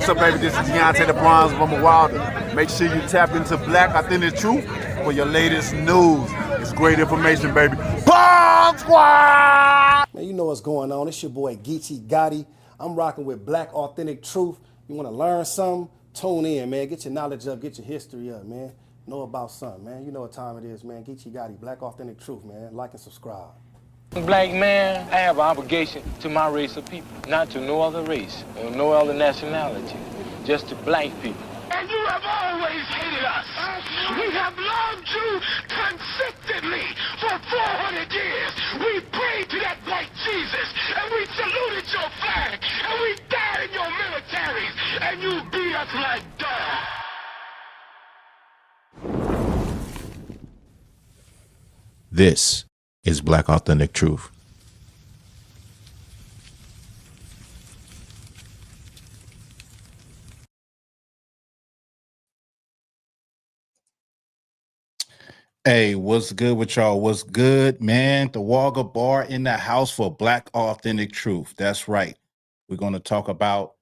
What's up, baby? This is Deontay the Bronze Rumble Wilder. Make sure you tap into Black Authentic Truth for your latest news. It's great information, baby. Bomb Squad! Man, you know what's going on. It's your boy Geechee Gotti. I'm rocking with Black Authentic Truth. You want to learn something? Tune in, man. Get your knowledge up. Get your history up, man. Know about something, man. You know what time it is, man. Geechee Gotti, Black Authentic Truth, man. Like and subscribe. Black man, I have an obligation to my race of people, not to no other race or no other nationality, just to black people. And you have always hated us. We have loved you consistently for 400 years. We prayed to that white Jesus, and we saluted your flag, and we died in your militaries, and you beat us like dogs. This is Black Authentic Truth. Hey, what's good with y'all? What's good, man? Thawahgabar in the house for Black Authentic Truth. That's right. We're going to talk about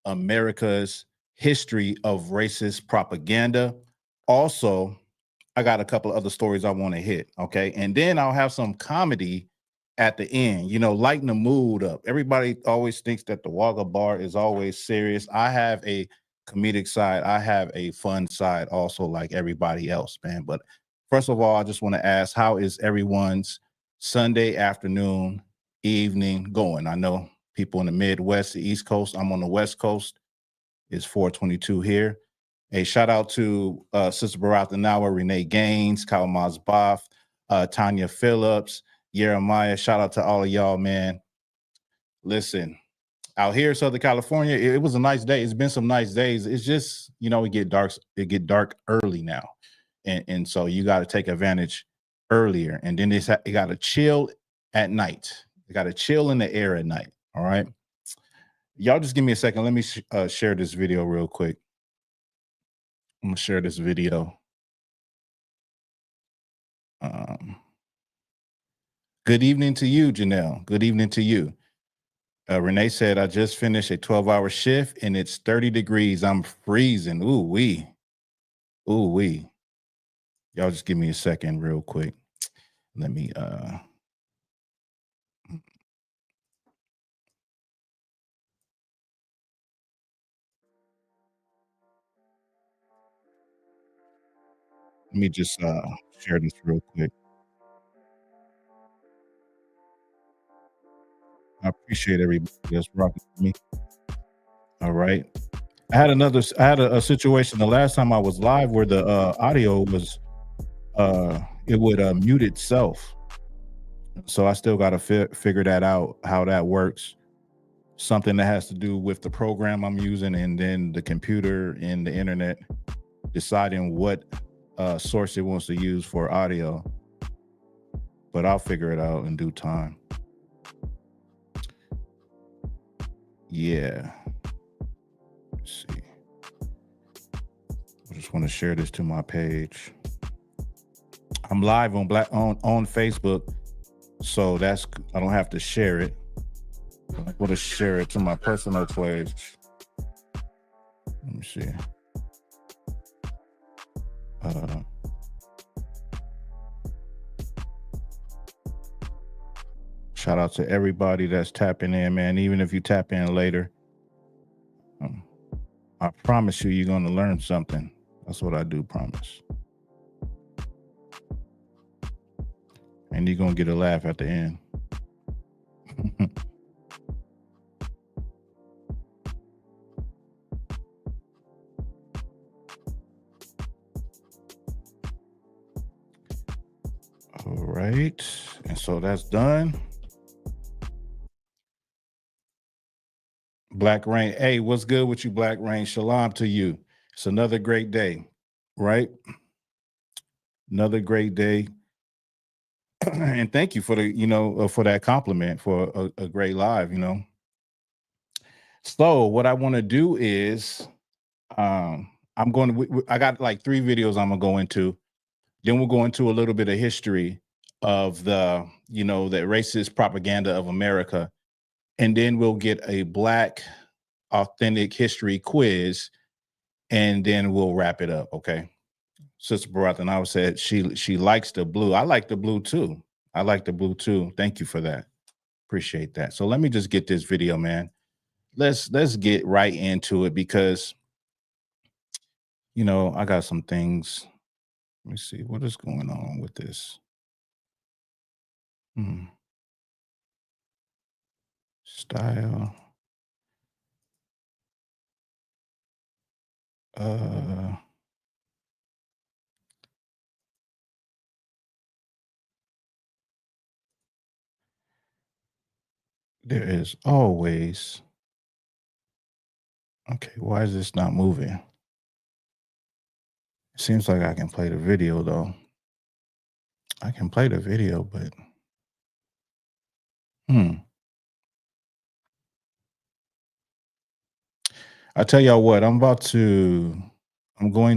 America's history of racist propaganda. Also, I got a couple of other stories I want to hit, okay? And then I'll have some comedy at the end, you know, lighten the mood up. Everybody always thinks that the Thawahgabar is always serious. I have a comedic side. I have a fun side also, like everybody else, man. But first of all, I just want to ask, how is everyone's Sunday afternoon, evening going? I know people in the Midwest, the East Coast. I'm on the West Coast. It's 4:22 here. A shout out to Sister Baratha Nawa, Renee Gaines, Kyle Mazbaf, Tanya Phillips, Jeremiah. Shout out to all of y'all, man. Listen, out here in Southern California, it was a nice day. It's been some nice days. It's just, you know, it get dark early now. And so you got to take advantage earlier. And then it got to chill at night. It got to chill in the air at night. All right. Y'all just give me a second. Let me share this video real quick. I'm gonna share this video. Good evening to you, Janelle. Good evening to you. Renee said, I just finished a 12-hour shift and it's 30 degrees. I'm freezing. Ooh wee. Ooh wee. Y'all just give me a second real quick. Let me just share this real quick. appreciate everybody that's rocking with me. All right. I had a situation the last time I was live where the audio was it would mute itself. So I still got to figure that out, how that works. Something that has to do with the program I'm using and then the computer and the internet deciding what source it wants to use for audio. But I'll figure it out in due time. Yeah. Let's see. I just want to share this to my page. I'm live on on Facebook, so that's I don't have to share it. I want to share it to my personal page. Let me see. Shout out to everybody that's tapping in, man. Even if you tap in later, I promise you, you're going to learn something. That's what I do promise. And you're going to get a laugh at the end. All right. And so that's done. Black Rain. Hey, what's good with you, Black Rain? Shalom to you. It's another great day, right? Another great day. And thank you for the, for that compliment for a great live, So what I want to do is, I got like 3 videos I'm going to go into. Then we'll go into a little bit of history of the, the racist propaganda of America. And then we'll get a Black Authentic history quiz, and then we'll wrap it up, okay? Sister Baratha now said she likes the blue. I like the blue too. Thank you for that. Appreciate that. So let me just get this video, man. Let's get right into it because, I got some things. Let me see what is going on with this. Style. There is always. Okay, why is this not moving? It seems like I can play the video though. I can play the video, but I tell y'all what, I'm going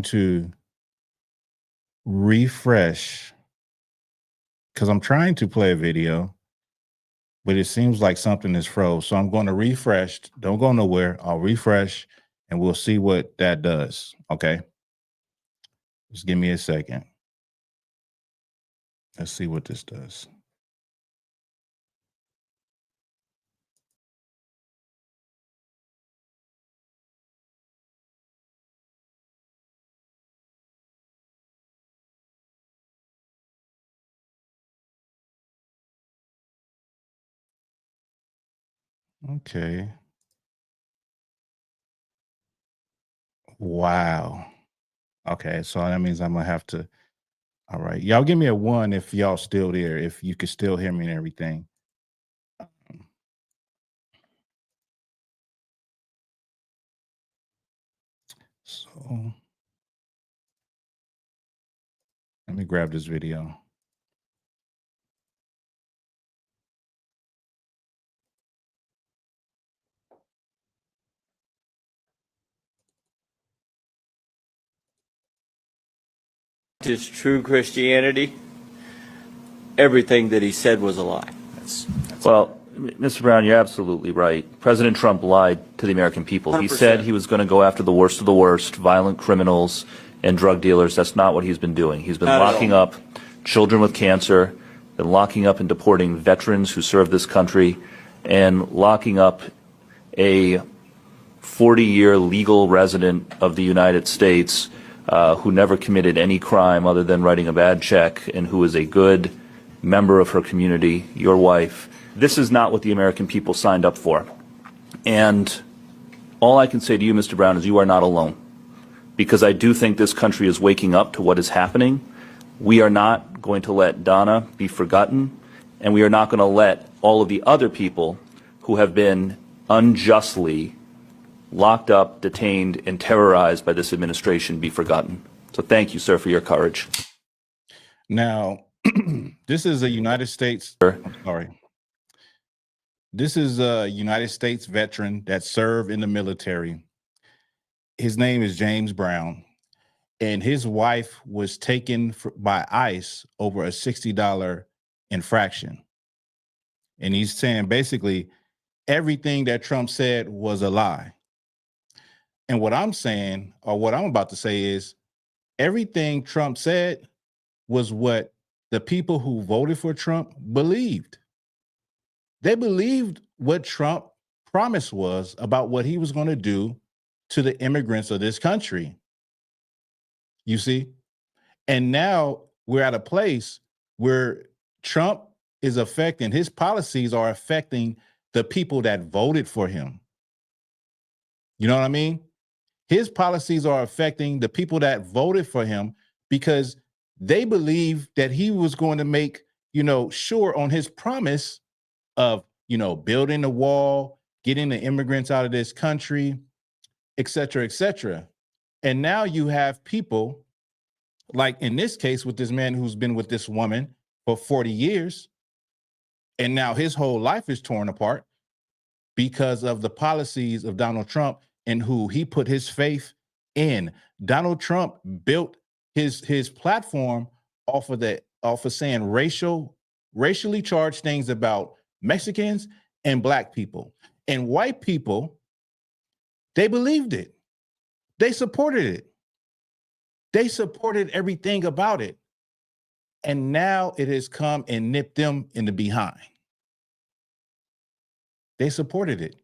to refresh because I'm trying to play a video, but it seems like something is froze. So I'm going to refresh. Don't go nowhere. I'll refresh and we'll see what that does. Okay. Just give me a second. Let's see what this does. Okay. Wow. Okay, so that means I'm gonna have to. All right, y'all give me a 1 if y'all still there, if you can still hear me and everything. So let me grab this video. His true Christianity, everything that he said was a lie. Well, Mr. Brown, you're absolutely right. President Trump lied to the American people. He said 100%. he was going to go after the worst, violent criminals and drug dealers. That's not what he's been doing. He's been Not at locking all. up children with cancer, been locking up and deporting veterans who serve this country, and locking up a 40-year legal resident of the United States who never committed any crime other than writing a bad check and who is a good member of her community, your wife. This is not what the American people signed up for. And all I can say to you, Mr. Brown, is you are not alone. Because I do think this country is waking up to what is happening. We are not going to let Donna be forgotten, and we are not going to let all of the other people who have been unjustly locked up, detained, and terrorized by this administration be forgotten. So thank you, sir, for your courage. Now, this is a United States, This is a United States veteran that served in the military. His name is James Brown, and his wife was taken by ICE over a $60 infraction. And he's saying basically everything that Trump said was a lie. And what I'm saying, or what I'm about to say, is everything Trump said was what the people who voted for Trump believed. They believed what Trump promise was about what he was going to do to the immigrants of this country. You see? And now we're at a place where Trump is affecting, his policies are affecting the people that voted for him. You know what I mean? His policies are affecting the people that voted for him because they believe that he was going to make, sure on his promise of, building the wall, getting the immigrants out of this country, et cetera, et cetera. And now you have people, like in this case with this man who's been with this woman for 40 years, and now his whole life is torn apart because of the policies of Donald Trump and who he put his faith in. Donald Trump built his platform off of saying racially charged things about Mexicans and Black people. And white people, they believed it. They supported it. They supported everything about it. And now it has come and nipped them in the behind. They supported it.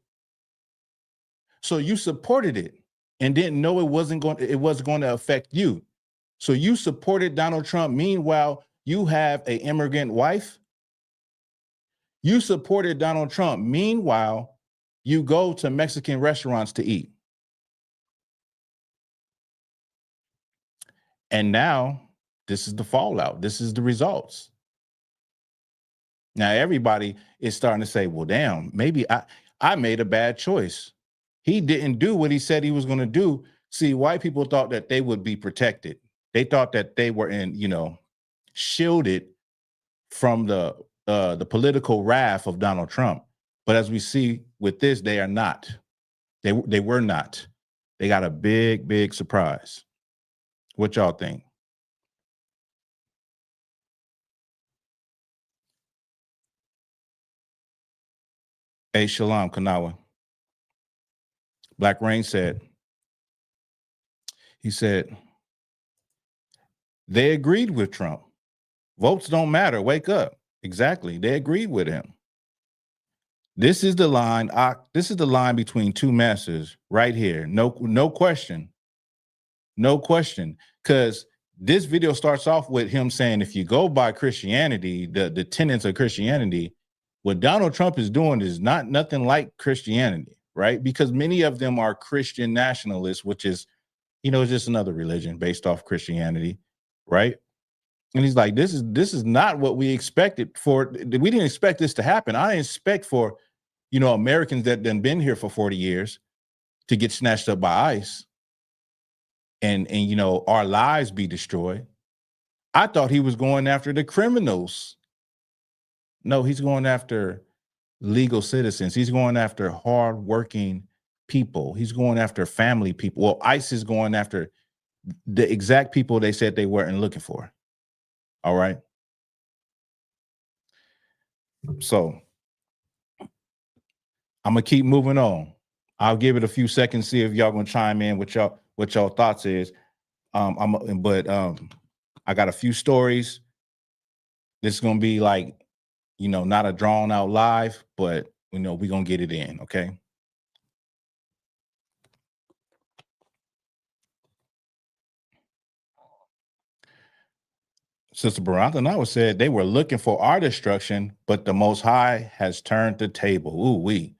So you supported it and didn't know it wasn't going to affect you. So you supported Donald Trump. Meanwhile, you have an immigrant wife. You supported Donald Trump. Meanwhile, you go to Mexican restaurants to eat. And now this is the fallout. This is the results. Now everybody is starting to say, well, damn, maybe I made a bad choice. He didn't do what he said he was going to do. See, white people thought that they would be protected. They thought that they were shielded from the political wrath of Donald Trump. But as we see with this, they are not. They were not. They got a big, big surprise. What y'all think? Hey, Shalom, Kanawa. Black Rain said, they agreed with Trump. Votes don't matter. Wake up. Exactly. They agreed with him. This is the line. This is the line between two masters right here. No question. No question. Because this video starts off with him saying, if you go by Christianity, the tenets of Christianity, what Donald Trump is doing is nothing like Christianity, right? Because many of them are Christian nationalists, which is, just another religion based off Christianity, right? And he's like, this is not what we expected for. We didn't expect this to happen. I didn't expect for, Americans that done been here for 40 years to get snatched up by ICE and our lives be destroyed. I thought he was going after the criminals. No, he's going after legal citizens. He's going after hardworking people. He's going after family people. Well, ICE is going after the exact people they said they weren't looking for. All right. So I'm gonna keep moving on. I'll give it a few seconds, see if y'all gonna chime in what y'all thoughts is. I got a few stories. This is gonna be like, not a drawn out live, but we're gonna get it in, okay? Sister Barantha Nawa said they were looking for our destruction, but the Most High has turned the table. Ooh,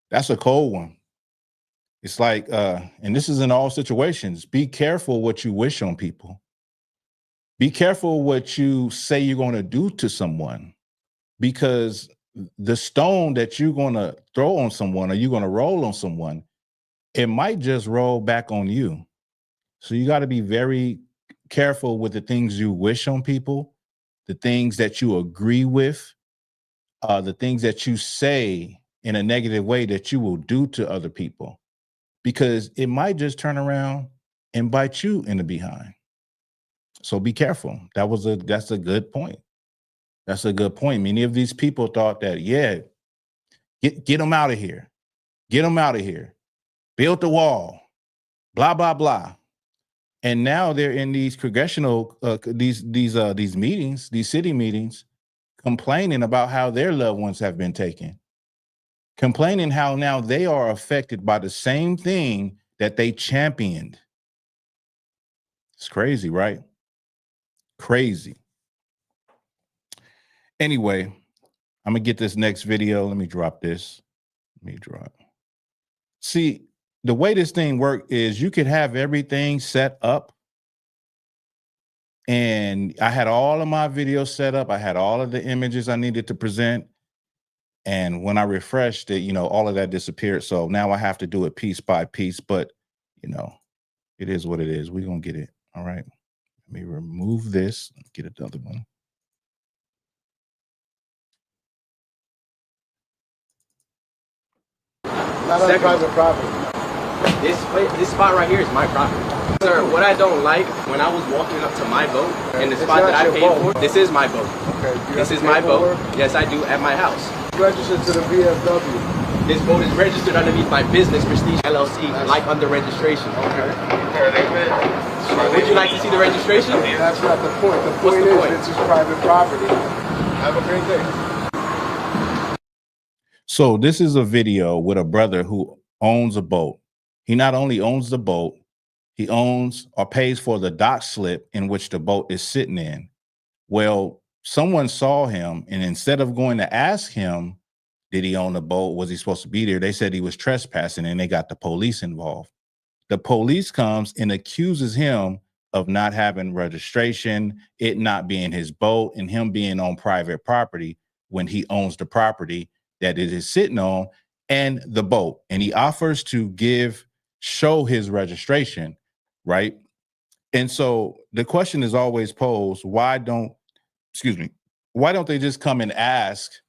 that's a cold one. It's like, and this is in all situations. Be careful what you wish on people. Be careful what you say you're going to do to someone, because the stone that you're going to throw on someone or you're going to roll on someone, it might just roll back on you. So you got to be very careful with the things you wish on people, the things that you agree with, the things that you say in a negative way that you will do to other people, because it might just turn around and bite you in the behind. So be careful. That's a good point. That's a good point. Many of these people thought that, yeah, get them out of here. Get them out of here. Build the wall. Blah, blah, blah. And now they're in these congressional, these meetings, these city meetings, complaining about how their loved ones have been taken. Complaining how now they are affected by the same thing that they championed. It's crazy, right? Crazy. Anyway, I'm gonna get this next video. Let me drop this. See, the way this thing works is you could have everything set up. And I had all of my videos set up. I had all of the images I needed to present. And when I refreshed it, you know, all of that disappeared. So now I have to do it piece by piece. But, you know, it is what it is. We're going to get it. All right. Let me remove this. Get another one. Not on private property. This spot right here is my property. Sir, what I don't like, when I was walking up to my boat, and the spot that I paid for, this is my boat. Okay. This is my boat. Yes, I do, at my house. Registered to the VFW. This boat is registered underneath my business, Prestige LLC, like under registration. Okay. Would you like to see the registration? That's not the point. The point is this is private property. Have a great day. So this is a video with a brother who owns a boat. He not only owns the boat, he owns or pays for the dock slip in which the boat is sitting in. Well, someone saw him, and instead of going to ask him, did he own the boat? Was he supposed to be there? They said he was trespassing, and they got the police involved. The police comes and accuses him of not having registration, it not being his boat, and him being on private property when he owns the property that it is sitting on and the boat. And he offers to show his registration, right? And so the question is always posed, why don't they just come and ask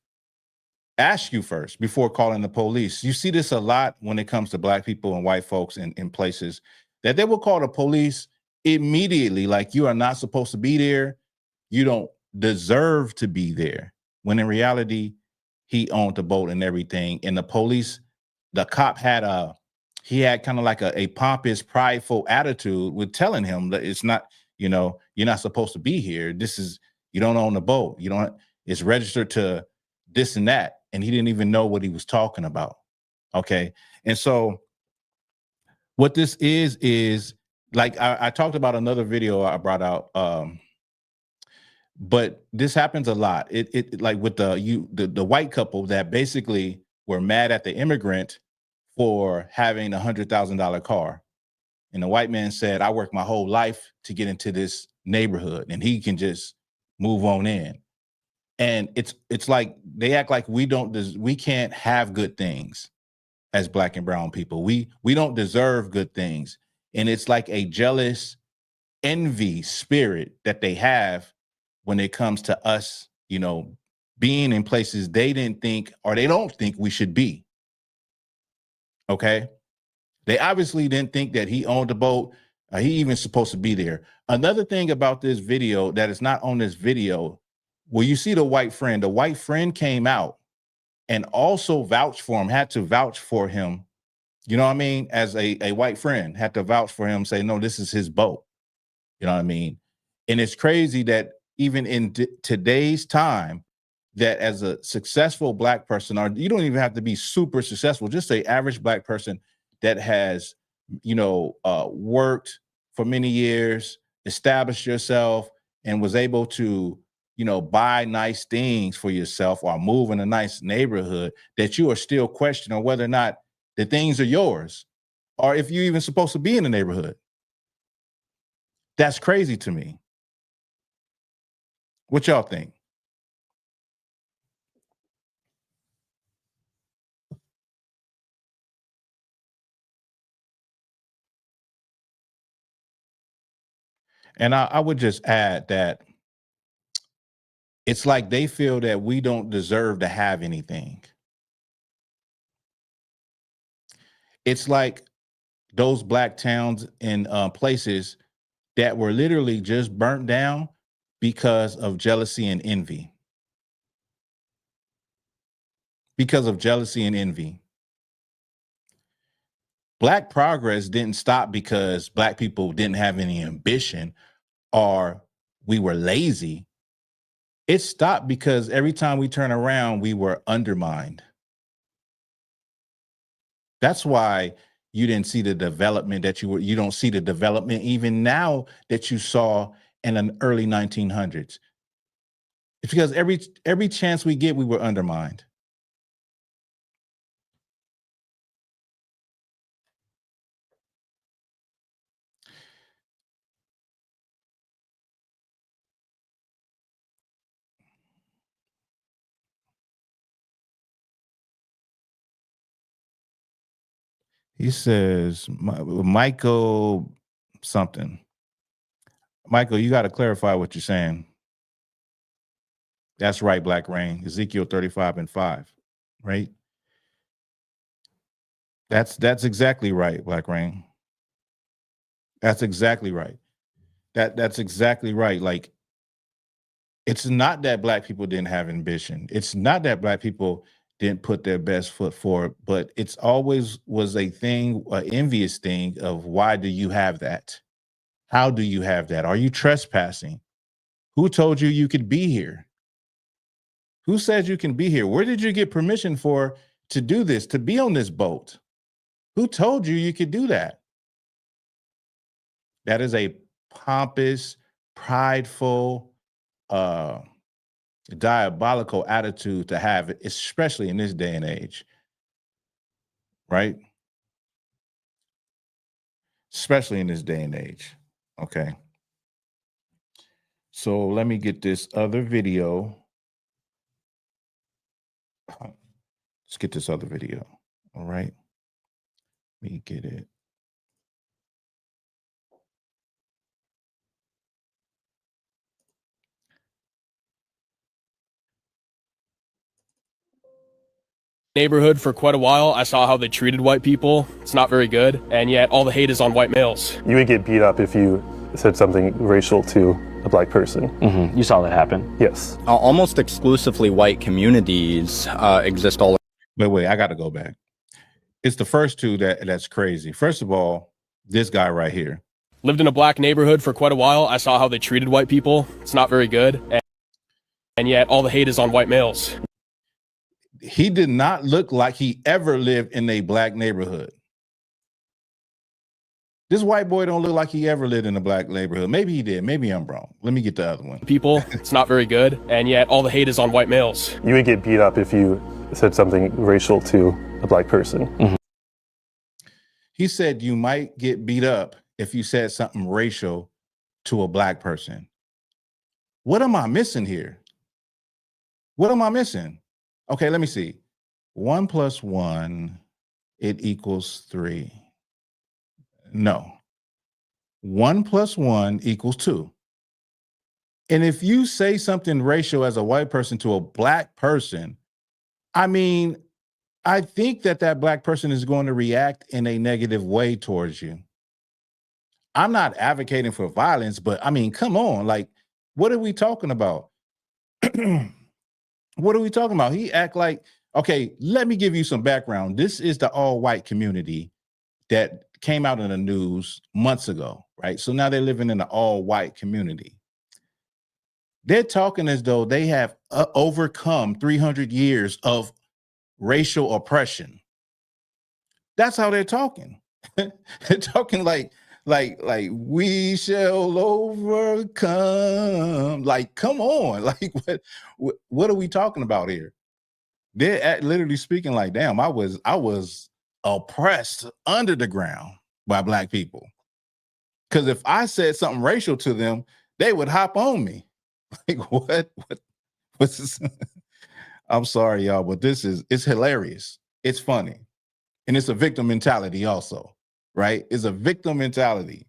you first before calling the police? You see this a lot when it comes to Black people and white folks in places, that they will call the police immediately, like you are not supposed to be there. You don't deserve to be there. When in reality, he owned the boat and everything. And the cop had kind of like a pompous, prideful attitude with telling him that it's not, you're not supposed to be here. You don't own the boat. It's registered to this and that. And he didn't even know what he was talking about. Okay. And so what this is like, I talked about another video I brought out, but this happens a lot. It like with the white couple that basically were mad at the immigrant for having $100,000 car. And the white man said, I worked my whole life to get into this neighborhood and he can just move on in. And it's like they act like we can't have good things as Black and brown people. We don't deserve good things. And it's like a jealous envy spirit that they have when it comes to us, being in places they didn't think, or they don't think we should be. Okay. They obviously didn't think that he owned the boat. He even supposed to be there. Another thing about this video that is not on this video, well, you see the white friend came out and also vouched for him, had to vouch for him. You know what I mean? As a white friend had to vouch for him, say, no, this is his boat. You know what I mean? And it's crazy that even in today's time, that as a successful Black person, or you don't even have to be super successful, just an average Black person that has, worked for many years, established yourself, and was able to, you know, buy nice things for yourself or move in a nice neighborhood, that you are still questioning whether or not the things are yours or if you're even supposed to be in the neighborhood. That's crazy to me. What y'all think? And I would just add that it's like they feel that we don't deserve to have anything. It's like those black towns and places that were literally just burnt down because of jealousy and envy. Because of jealousy and envy. Black progress didn't stop because black people didn't have any ambition or we were lazy. It stopped because every time we turn around, we were undermined. That's why you didn't see the development that you don't see the development even now that you saw in the early 1900s. It's because every chance we get, we were undermined. He says, Michael something. Michael, you got to clarify what you're saying. That's right, Black Rain. Ezekiel 35:5, right? That's exactly right, Black Rain. That's exactly right. That's exactly right. Like, it's not that black people didn't have ambition. It's not that black people didn't put their best foot forward, but it's always was a thing, an envious thing of why do you have that? How do you have that? Are you trespassing? Who told you you could be here? Who said you can be here? Where did you get permission to do this, to be on this boat? Who told you you could do that? That is a pompous, prideful, diabolical attitude to have, especially in this day and age, right? Especially in this day and age. Okay. So let me get this other video. Let's get this other video. All right. Let me get it. Neighborhood for quite a while. I saw how they treated white people. It's not very good, and yet all the hate is on white males. You would get beat up if you said something racial to a black person. Mm-hmm. You saw that happen? Yes. Almost exclusively white communities exist all. Wait, I got to go back. It's the first two that's crazy. First of all, this guy right here. Lived in a black neighborhood for quite a while. I saw how they treated white people. It's not very good, and yet all the hate is on white males. He did not look like he ever lived in a black neighborhood. This white boy don't look like he ever lived in a black neighborhood. Maybe he did. Maybe I'm wrong. Let me get the other one. People, it's not very good, and yet all the hate is on white males. You would get beat up if you said something racial to a black person. Mm-hmm. He said you might get beat up if you said something racial to a black person. What am I missing here? What am I missing? Okay, let me see. 1 + 1, it equals 3. No. 1 + 1 = 2. And if you say something racial as a white person to a black person, I mean, I think that black person is going to react in a negative way towards you. I'm not advocating for violence, but I mean, come on, like, what are we talking about? What are we talking about? He act like, okay, let me give you some background. This is the all-white community that came out in the news months ago, right? So now they're living in an all-white community. They're talking as though they have overcome 300 years of racial oppression. That's how they're talking. They're talking like like we shall overcome. Like, come on. Like, what are we talking about here? They're literally speaking like, damn, I was oppressed under the ground by Black people. Because if I said something racial to them, they would hop on me. Like, what's this? I'm sorry, y'all, but it's hilarious. It's funny. And it's a victim mentality also, right? It's a victim mentality.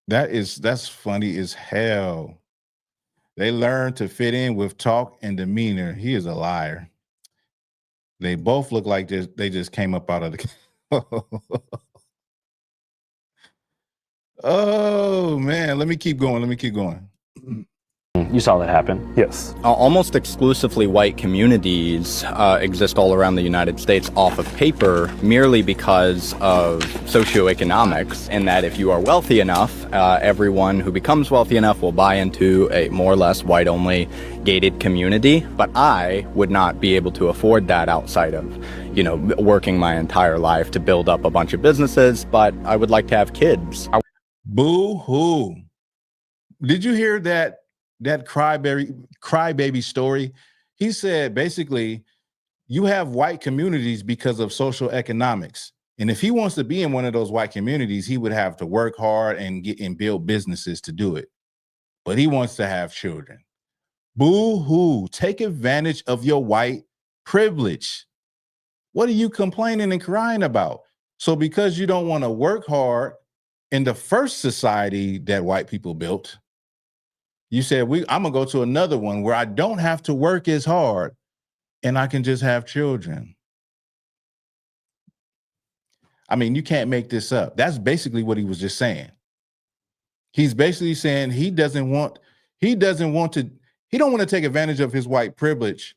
That's funny as hell. They learn to fit in with talk and demeanor. He is a liar. They both look like they just came up out of the. Oh man, let me keep going. You saw that happen? Yes. Almost exclusively white communities exist all around the United States off of paper merely because of socioeconomics, and that if you are wealthy enough, everyone who becomes wealthy enough will buy into a more or less white-only gated community. But I would not be able to afford that outside of, working my entire life to build up a bunch of businesses, but I would like to have kids. Boo-hoo. Did you hear that crybaby story? He said basically you have white communities because of social economics, and if he wants to be in one of those white communities, he would have to work hard and build businesses to do it. But he wants to have children. Boo-hoo. Take advantage of your white privilege. What are you complaining and crying about? So because you don't want to work hard in the first society that white people built, you said, I'm gonna go to another one where I don't have to work as hard and I can just have children. I mean, you can't make this up. That's basically what he was just saying. He's basically saying he don't want to take advantage of his white privilege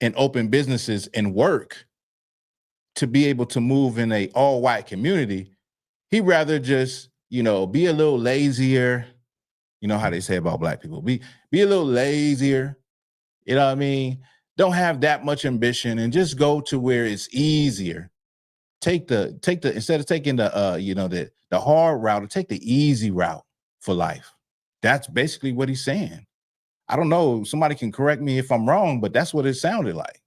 and open businesses and work to be able to move in a all white community. He'd rather just, be a little lazier. You know how they say about Black people, be a little lazier. You know what I mean? Don't have that much ambition and just go to where it's easier. Take the instead of taking the hard route, take the easy route for life. That's basically what he's saying. I don't know. Somebody can correct me if I'm wrong, but that's what it sounded like.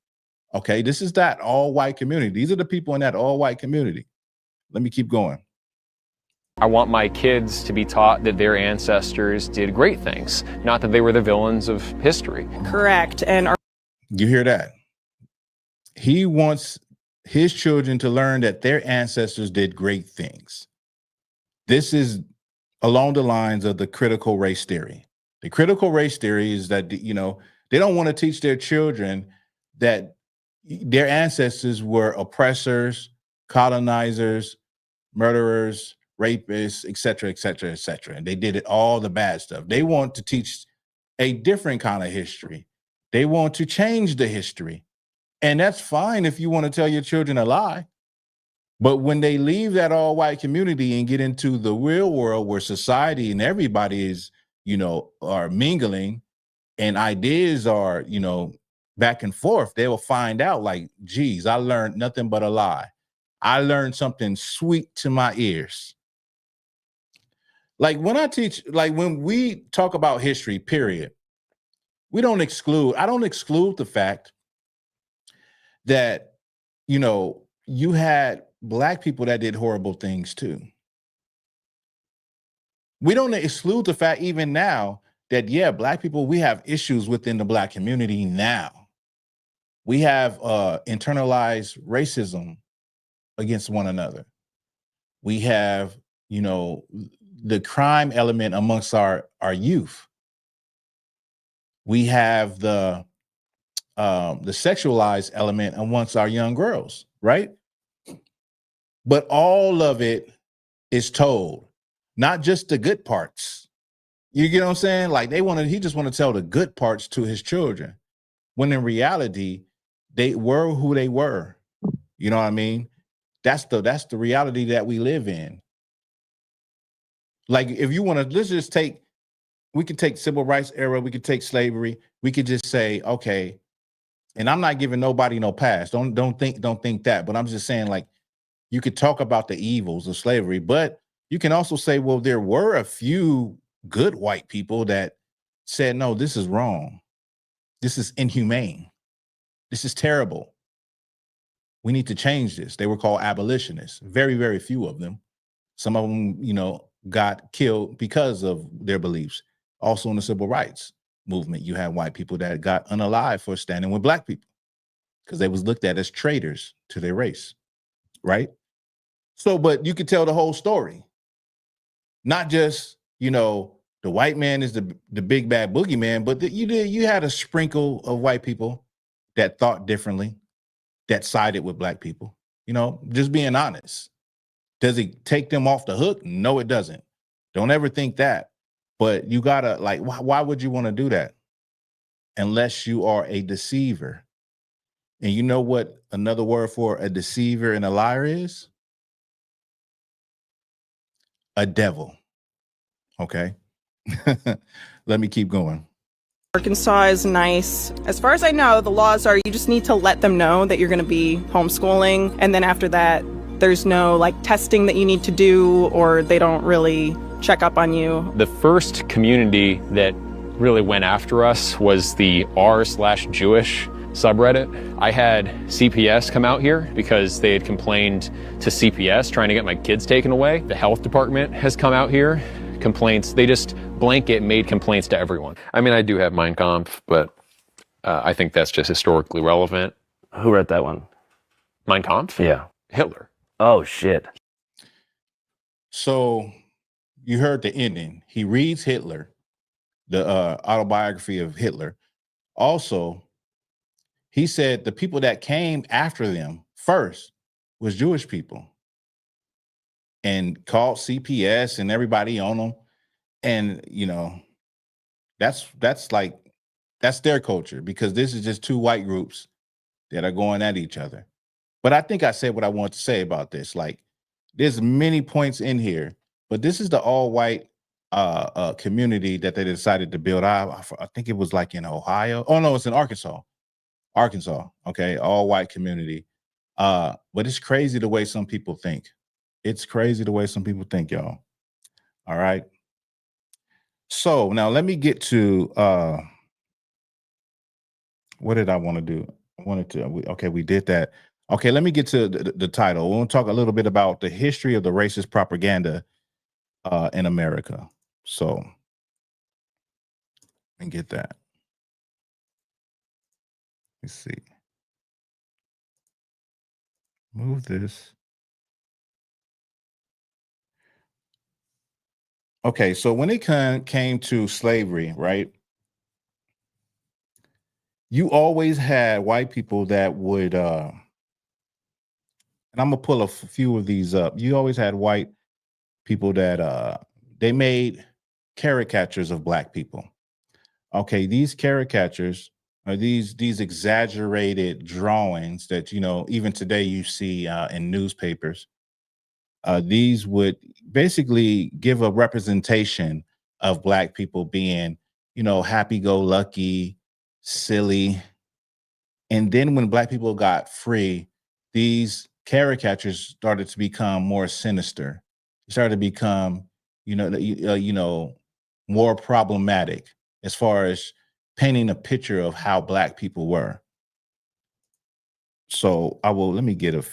Okay, this is that all white community. These are the people in that all white community. Let me keep going. I want my kids to be taught that their ancestors did great things, not that they were the villains of history. Correct. And you hear that? He wants his children to learn that their ancestors did great things. This is along the lines of the critical race theory. The critical race theory is that, they don't want to teach their children that their ancestors were oppressors, colonizers, murderers, rapists, et cetera, et cetera, et cetera. And they did it all the bad stuff. They want to teach a different kind of history. They want to change the history. And that's fine if you want to tell your children a lie. But when they leave that all white community and get into the real world where society and everybody is, are mingling and ideas are, back and forth, they will find out like, geez, I learned nothing but a lie. I learned something sweet to my ears. Like when we talk about history, period, I don't exclude the fact that, you had Black people that did horrible things too. We don't exclude the fact even now that, Black people, we have issues within the Black community now. We have internalized racism against one another. We have, the crime element amongst our youth. We have the sexualized element amongst our young girls, right? But all of it is told, not just the good parts. You get what I'm saying? Like he just want to tell the good parts to his children, when in reality, they were who they were. You know what I mean? That's the reality that we live in. Like if you want to, we could take civil rights era, we could take slavery, we could just say, okay, and I'm not giving nobody no pass. Don't think that, but I'm just saying, like, you could talk about the evils of slavery, but you can also say, well, there were a few good white people that said, no, this is wrong. This is inhumane. This is terrible. We need to change this. They were called abolitionists. Very, very few of them. Some of them, got killed because of their beliefs. Also in the civil rights movement, you had white people that got unalived for standing with black people because they was looked at as traitors to their race, right? So, but you could tell the whole story. Not just, the white man is the big bad boogeyman, but you had a sprinkle of white people that thought differently, that sided with black people, just being honest. Does it take them off the hook? No, it doesn't. Don't ever think that. But you gotta, why would you want to do that? Unless you are a deceiver. And you know what another word for a deceiver and a liar is? A devil. Okay. Let me keep going. Arkansas is nice. As far as I know, the laws are you just need to let them know that you're going to be homeschooling. And then after that, there's no testing that you need to do, or they don't really check up on you. The first community that really went after us was the r/Jewish subreddit. I had CPS come out here because they had complained to CPS trying to get my kids taken away. The health department has come out here. Complaints, they just blanket made complaints to everyone. I mean, I do have Mein Kampf, but I think that's just historically relevant. Who wrote that one? Mein Kampf? Yeah. Hitler. Oh, shit. So you heard the ending. He reads Hitler, the autobiography of Hitler. Also, he said the people that came after them first was Jewish people, and called CPS and everybody on them. And, that's their culture, because this is just two white groups that are going at each other. But I think I said what I want to say about this. There's many points in here, but this is the all white community that they decided to build. I think it was in Ohio. Oh no, it's in Arkansas. Okay. All white community. But it's crazy the way some people think. It's crazy the way some people think, y'all. All right. So now let me get to what did I want to do? I wanted to, we did that. Okay, let me get to the title. We'll talk a little bit about the history of the racist propaganda in America. So, and get that. Let's see. Move this. Okay, so when it came to slavery, right? You always had white people that would, and I'm gonna pull a few of these up. You always had white people that they made caricatures of black people. Okay, these caricatures are these exaggerated drawings that even today you see in newspapers. These would basically give a representation of black people being, happy-go-lucky, silly. And then when black people got free, these caricatures started to become more sinister. It started to become, more problematic as far as painting a picture of how black people were. So let me get an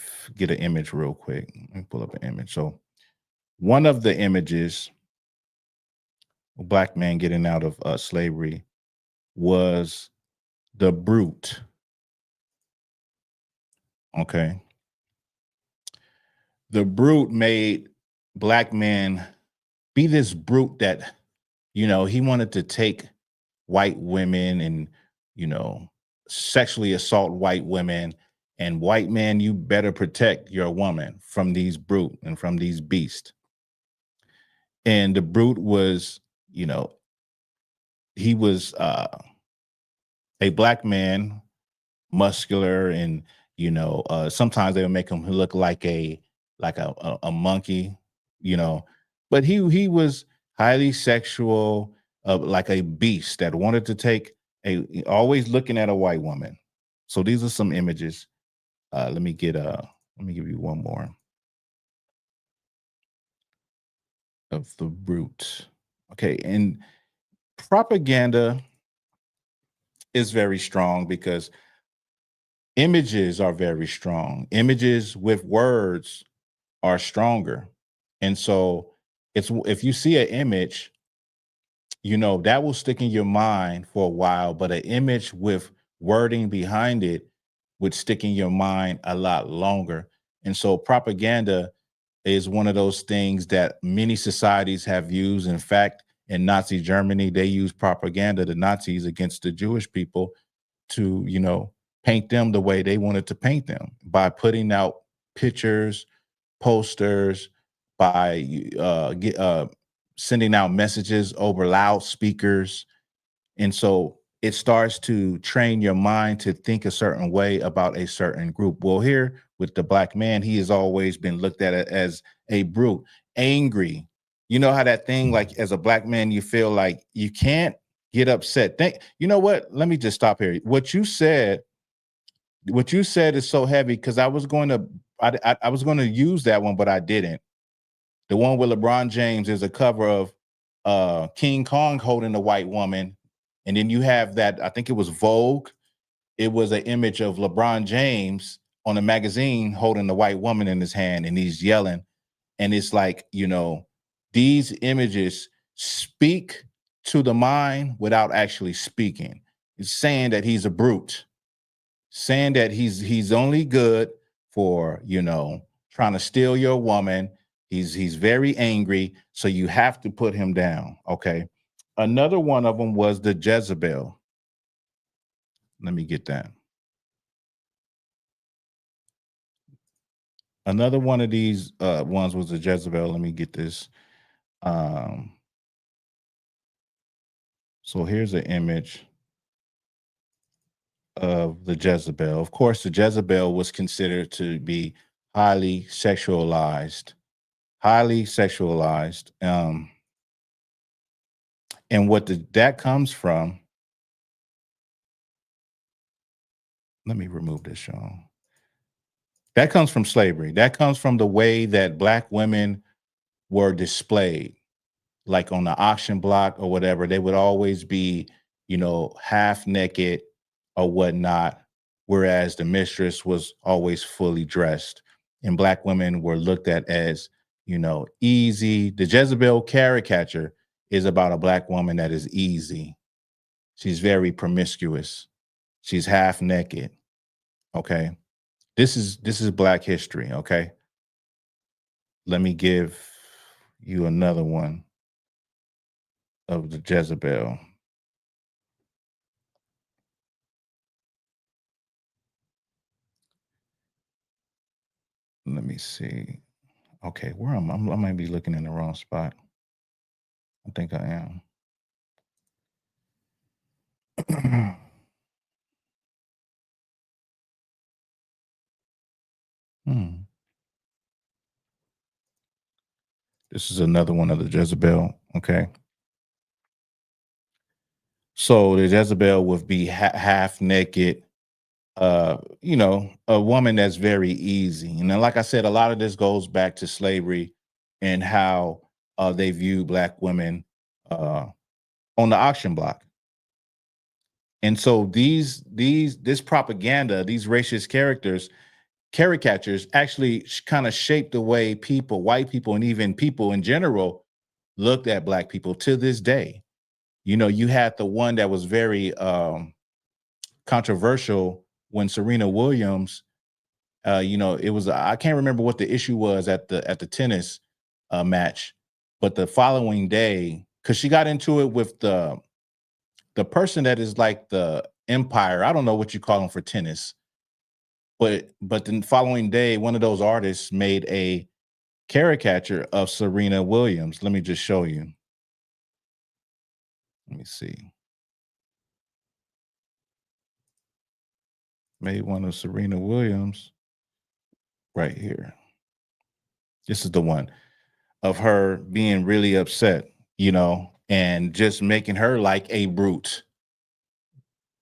image real quick. Let me pull up an image. So one of the images, a black man getting out of slavery, was the brute. Okay. The brute made black men be this brute that, he wanted to take white women and, sexually assault white women. And white man, you better protect your woman from these brute and from these beasts. And the brute was, he was a black man, muscular, and sometimes they would make him look like a monkey, but he was highly sexual, like a beast that wanted to take always looking at a white woman. So these are some images. Let me give you one more. of the brute. Okay, and propaganda is very strong because images are very strong. Images with words are stronger. And so it's if you see an image, you know, that will stick in your mind for a while, but an image with wording behind it would stick in your mind a lot longer. And so propaganda is one of those things that many societies have used. In fact, in Nazi Germany, they used propaganda, the Nazis, against the Jewish people to, you know, paint them the way they wanted to paint them by putting out pictures, posters, by sending out messages over loudspeakers. And so it starts to train your mind to think a certain way about a certain group. Well, here with the black man, he has always been looked at as a brute, angry. You know how that thing, like as a black man, you feel like you can't get upset. You know what? Let me just stop here. What you said is so heavy because I was going to use that one, but I didn't. The one with LeBron James is a cover of King Kong holding a white woman. And then you have that, I think it was Vogue. It was an image of LeBron James on a magazine holding the white woman in his hand and he's yelling. And it's like, you know, these images speak to the mind without actually speaking. It's saying that he's a brute, saying that he's only good for, you know, trying to steal your woman. He's very angry, so you have to put him down, okay? Another one of them was the Jezebel. Let me get that. Another one of these ones was the Jezebel. Let me get this. So here's an image of the Jezebel. Of course, the Jezebel was considered to be highly sexualized. And what that comes from, let me remove this, y'all. That comes from slavery. That comes from the way that black women were displayed, like on the auction block or whatever. They would always be, you know, half naked or whatnot, whereas the mistress was always fully dressed. And black women were looked at as, you know, easy. The Jezebel caricature is about a black woman that is easy. She's very promiscuous. She's half naked. Okay. This is Black history, okay? Let me give you another one of the Jezebel. Let me see. Okay, where am I? I might be looking in the wrong spot. I think I am. This is another one of the Jezebel, okay? So the Jezebel would be half naked, you know, a woman that's very easy. And then, like I said, a lot of this goes back to slavery and how they view black women on the auction block. And so this propaganda, these racist caricatures actually kind of shaped the way people, white people, and even people in general looked at black people to this day. You know, you had the one that was very controversial when Serena Williams, you know, it was, I can't remember what the issue was at the tennis match, but the following day, because she got into it with the person that is like the empire. I don't know what you call them for tennis, but the following day, one of those artists made a caricature of Serena Williams. Let me just show you. Let me see. Made one of Serena Williams right here. This is the one of her being really upset, you know, and just making her like a brute.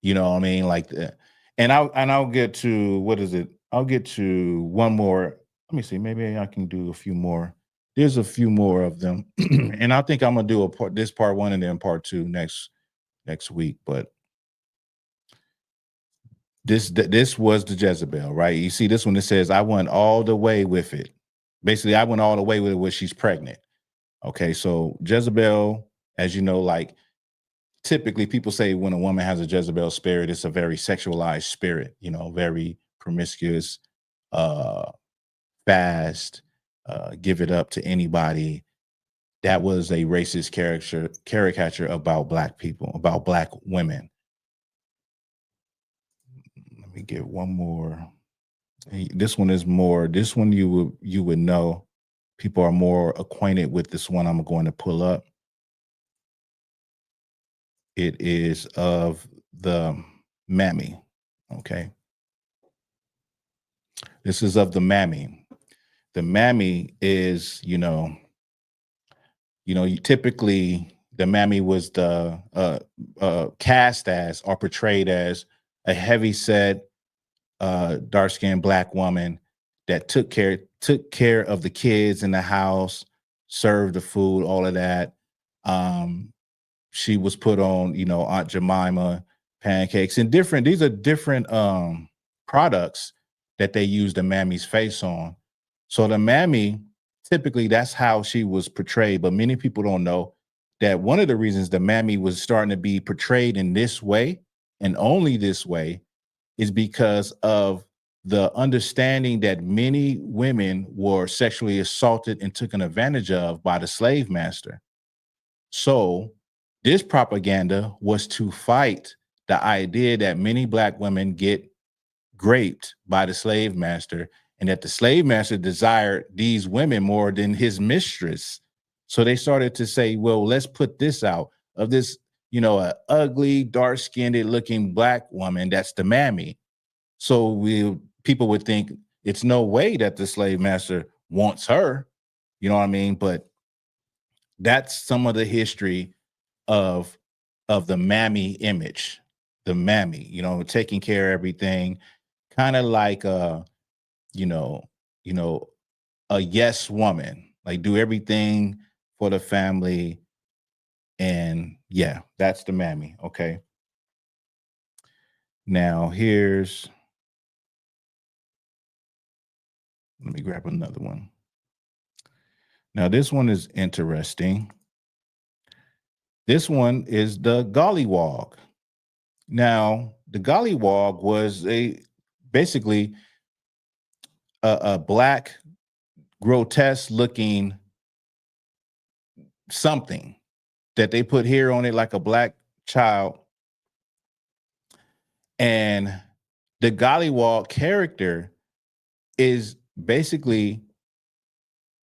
You know what I mean? Like that. And I'll get to, what is it? I'll get to one more. Let me see. Maybe I can do a few more. Here's a few more of them. And I think I'm gonna do this part 1 and then part 2 next week. But this was the Jezebel, right? You see this one, it says, I went all the way with it. Basically, I went all the way with it when she's pregnant. Okay, so Jezebel, as you know, like typically people say when a woman has a Jezebel spirit, it's a very sexualized spirit, you know, very promiscuous, fast, give it up to anybody. That was a racist caricature about Black people, about Black women. Let me get one more. This one is more, this one you would know. People are more acquainted with this one I'm going to pull up. It is of the mammy, okay? This is of the mammy. The mammy is, typically the mammy was the cast as or portrayed as a heavy-set, dark-skinned Black woman that took care of the kids in the house, served the food, all of that. She was put on, Aunt Jemima pancakes and these are different products that they use the mammy's face on. So the mammy, typically that's how she was portrayed, but many people don't know that one of the reasons the mammy was starting to be portrayed in this way and only this way is because of the understanding that many women were sexually assaulted and taken advantage of by the slave master. So this propaganda was to fight the idea that many Black women get raped by the slave master and that the slave master desired these women more than his mistress. So they started to say, well, let's put this out of this, an ugly, dark-skinned looking Black woman, that's the mammy. So people would think it's no way that the slave master wants her, you know what I mean? But that's some of the history of the mammy image, the mammy, taking care of everything, kind of like a yes woman, like do everything for the family. And yeah, that's the mammy. Okay. Now let me grab another one. Now this one is interesting. This one is the gollywog. Now, the gollywog was basically a Black, grotesque looking something that they put hair on it like a Black child. And the gollywog character is basically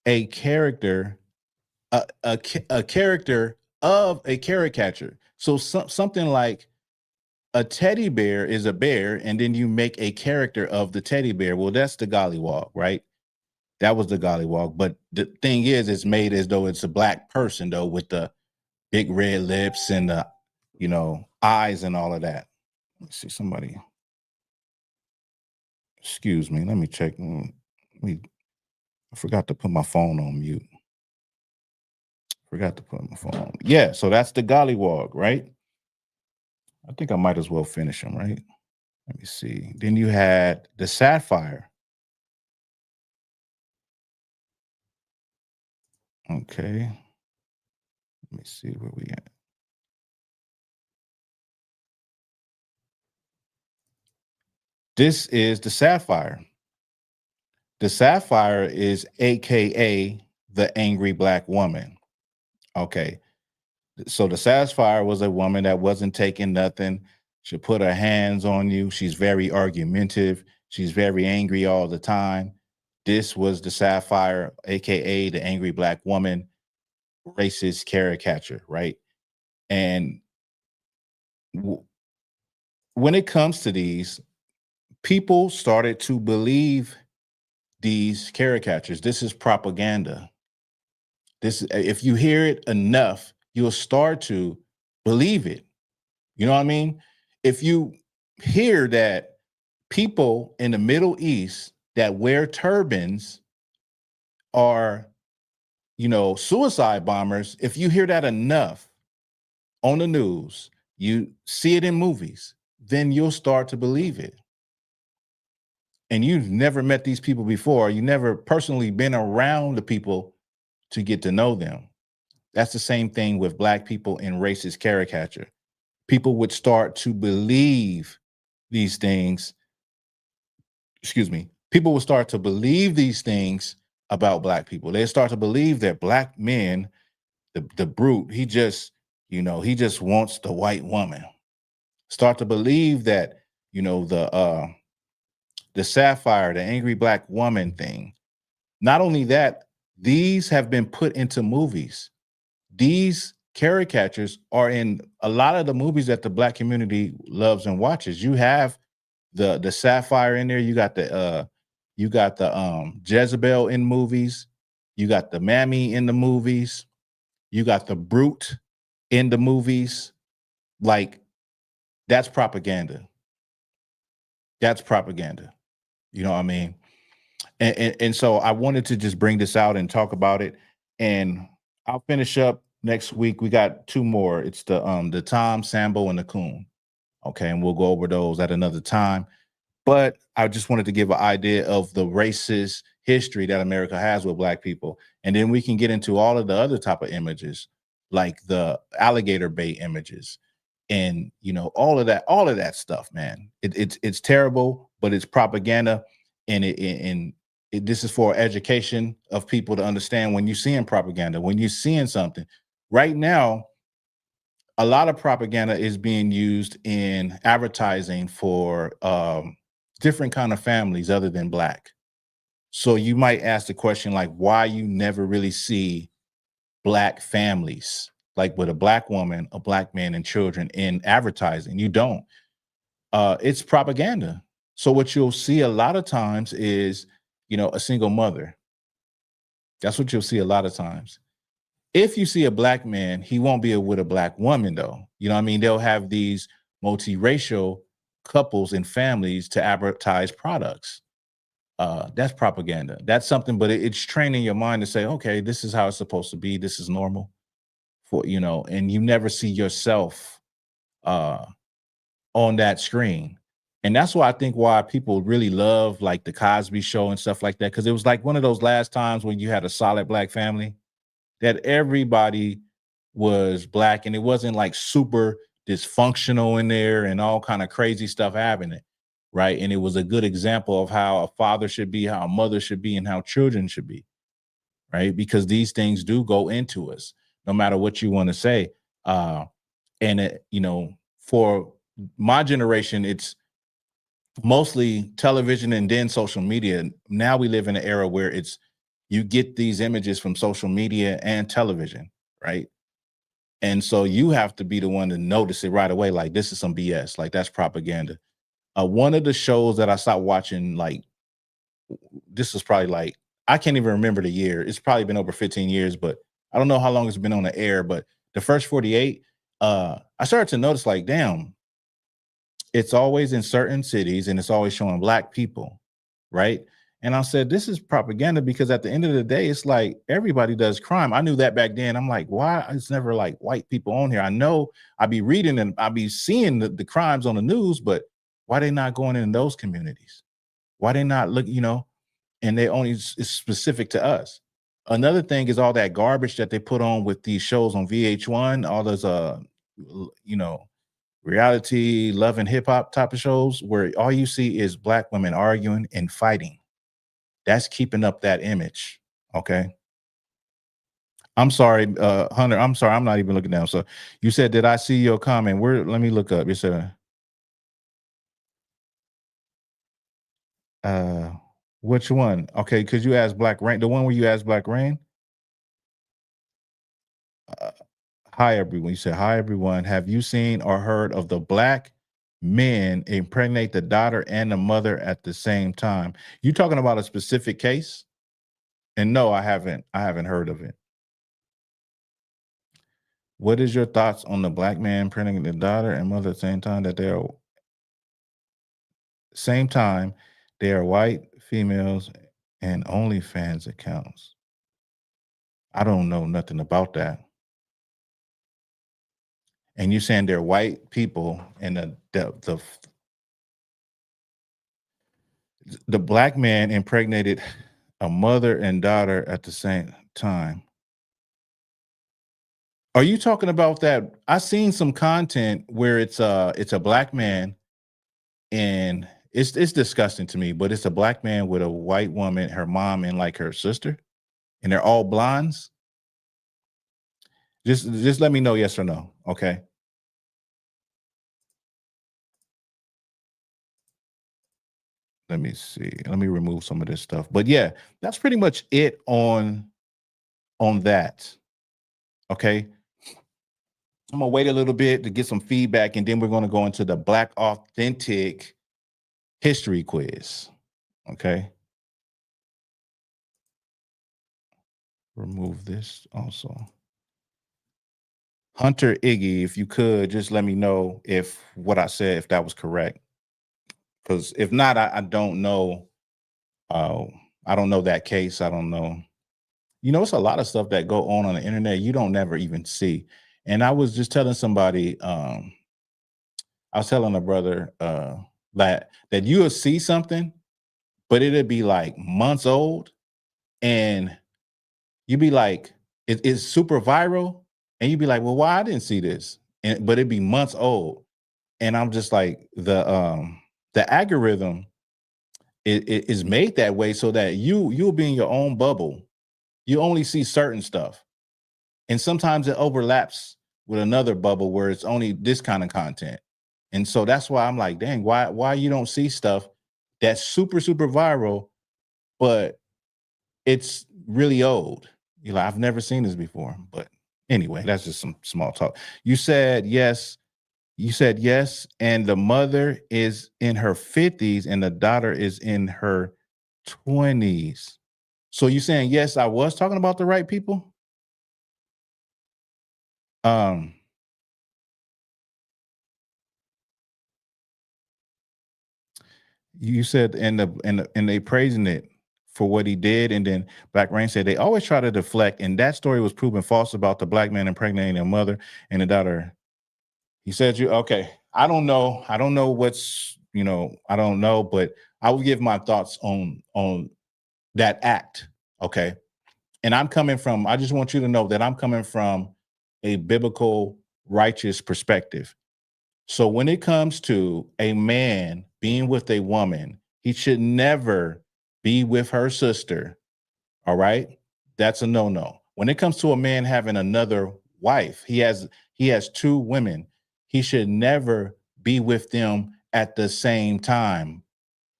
a character, a character of a caricature. So something like a teddy bear is a bear, and then you make a character of the teddy bear. Well, that's the gollywog, right? That was the gollywog. But the thing is, it's made as though it's a Black person, though, with the big red lips and the, eyes and all of that. Let's see, somebody. Excuse me. Let me check. I forgot to put my phone on mute. Forgot to put my phone on. Yeah, so that's the gollywog, right? I think I might as well finish them, right? Let me see. Then you had the sapphire. Okay. Let me see where we at. This is the sapphire. The sapphire is AKA the angry Black woman. Okay. So the sapphire was a woman that wasn't taking nothing. She put her hands on you. She's very argumentative. She's very angry all the time. This was the sapphire, AKA the angry Black woman, racist caricature, right? And when it comes to these, people started to believe these caricatures. This is propaganda. If you hear it enough, you'll start to believe it. You know what I mean? If you hear that people in the Middle East that wear turbans are suicide bombers, if you hear that enough on the news, you see it in movies, then you'll start to believe it. And you've never met these people before. You never personally been around the people to get to know them. That's the same thing with Black people in racist caricature. People would start to believe these things. Excuse me. People would start to believe these things about Black people. They start to believe that Black men, the brute, he just wants the white woman. Start to believe that, the sapphire, the angry Black woman thing. Not only that, these have been put into movies. These caricatures are in a lot of the movies that the Black community loves and watches. You have the sapphire in there. You got the Jezebel in movies. You got the mammy in the movies. You got the brute in the movies. Like, that's propaganda. That's propaganda. You know what I mean? And so I wanted to just bring this out and talk about it. And I'll finish up next week. We got 2 more. It's the Tom, Sambo, and the Coon. Okay, and we'll go over those at another time. But I just wanted to give an idea of the racist history that America has with Black people. And then we can get into all of the other type of images, like the alligator bait images and, all of that stuff, man. It's terrible, but it's propaganda. And this is for education of people to understand when you're seeing propaganda, when you're seeing something. Right now, a lot of propaganda is being used in advertising for different kind of families other than Black. So you might ask the question, like, why you never really see Black families, like with a Black woman, a Black man, and children in advertising? You don't. It's propaganda. So what you'll see a lot of times is, a single mother. That's what you'll see a lot of times. If you see a Black man, he won't be with a Black woman, though. You know what I mean? They'll have these multiracial couples and families to advertise products. That's propaganda. That's something, but it's training your mind to say, okay, this is how it's supposed to be. This is normal and you never see yourself on that screen. And that's why I think why people really love like the Cosby Show and stuff like that. Cause it was like one of those last times when you had a solid Black family that everybody was Black and it wasn't like super dysfunctional in there and all kind of crazy stuff happening. Right. And it was a good example of how a father should be, how a mother should be, and how children should be. Right. Because these things do go into us, no matter what you want to say. For my generation, it's mostly television and then social media. Now we live in an era where you get these images from social media and television, right? And so you have to be the one to notice it right away. Like, this is some BS. Like, that's propaganda. One of the shows that I stopped watching, like, this is probably like, I can't even remember the year. It's probably been over 15 years, but I don't know how long it's been on the air. But the first 48, I started to notice, like, damn, it's always in certain cities and it's always showing Black people, right? And I said, this is propaganda because at the end of the day, it's like everybody does crime. I knew that back then. I'm like, why? It's never like white people on here. I know I be reading and I be seeing the crimes on the news, but why they not going in those communities? Why they not look, and they only is specific to us. Another thing is all that garbage that they put on with these shows on VH1, all those, reality, love and hip hop type of shows where all you see is Black women arguing and fighting. That's keeping up that image. Okay. I'm sorry, Hunter. I'm sorry. I'm not even looking down. So you said, did I see your comment? Let me look up. You said, which one? Okay. Cause you asked Black Rain, the one where you asked Black Rain. Hi, everyone. You said, hi, everyone. Have you seen or heard of the Black men impregnate the daughter and the mother at the same time? You talking about a specific case? And no, I haven't heard of it. What is your thoughts on the Black man impregnating the daughter and mother at the same time that they are white females and OnlyFans accounts? I don't know nothing about that. And you're saying they're white people, and the black man impregnated a mother and daughter at the same time. Are you talking about that? I seen some content where it's a black man, and it's disgusting to me, but it's a black man with a white woman, her mom, and like her sister, and they're all blondes. Just let me know yes or no, okay? Let me see. Let me remove some of this stuff. But yeah, that's pretty much it on that. Okay. I'm gonna wait a little bit to get some feedback, and then we're gonna go into the Black Authentic history quiz. Okay. Remove this also. Hunter Iggy, if you could just let me know if what I said, if that was correct. Because if not, I don't know. I don't know that case. I don't know. You know, it's a lot of stuff that go on the internet you don't never even see. And I was just telling somebody, I was telling a brother that you'll see something, but it'd be like months old, and you'd be like, it's super viral, and you'd be like, well, why I didn't see this? But it'd be months old. And I'm just like, the algorithm is made that way so that you'll be in your own bubble. You only see certain stuff. And sometimes it overlaps with another bubble where it's only this kind of content. And so that's why I'm like, dang, why you don't see stuff that's super, super viral, but it's really old. You're like, I've never seen this before. But anyway, that's just some small talk. You said yes. You said yes. And the mother is in her 50s and the daughter is in her 20s. So you saying, yes, I was talking about the right people? You said and they praising it for what he did, and then Black Rain said they always try to deflect, and that story was proven false about the black man impregnating their mother and the daughter. He said okay. I don't know what's, I don't know, but I will give my thoughts on that act. Okay. And I just want you to know that I'm coming from a biblical, righteous perspective. So when it comes to a man being with a woman, he should never be with her sister. All right. That's a no-no. When it comes to a man having another wife, he has two women. He should never be with them at the same time,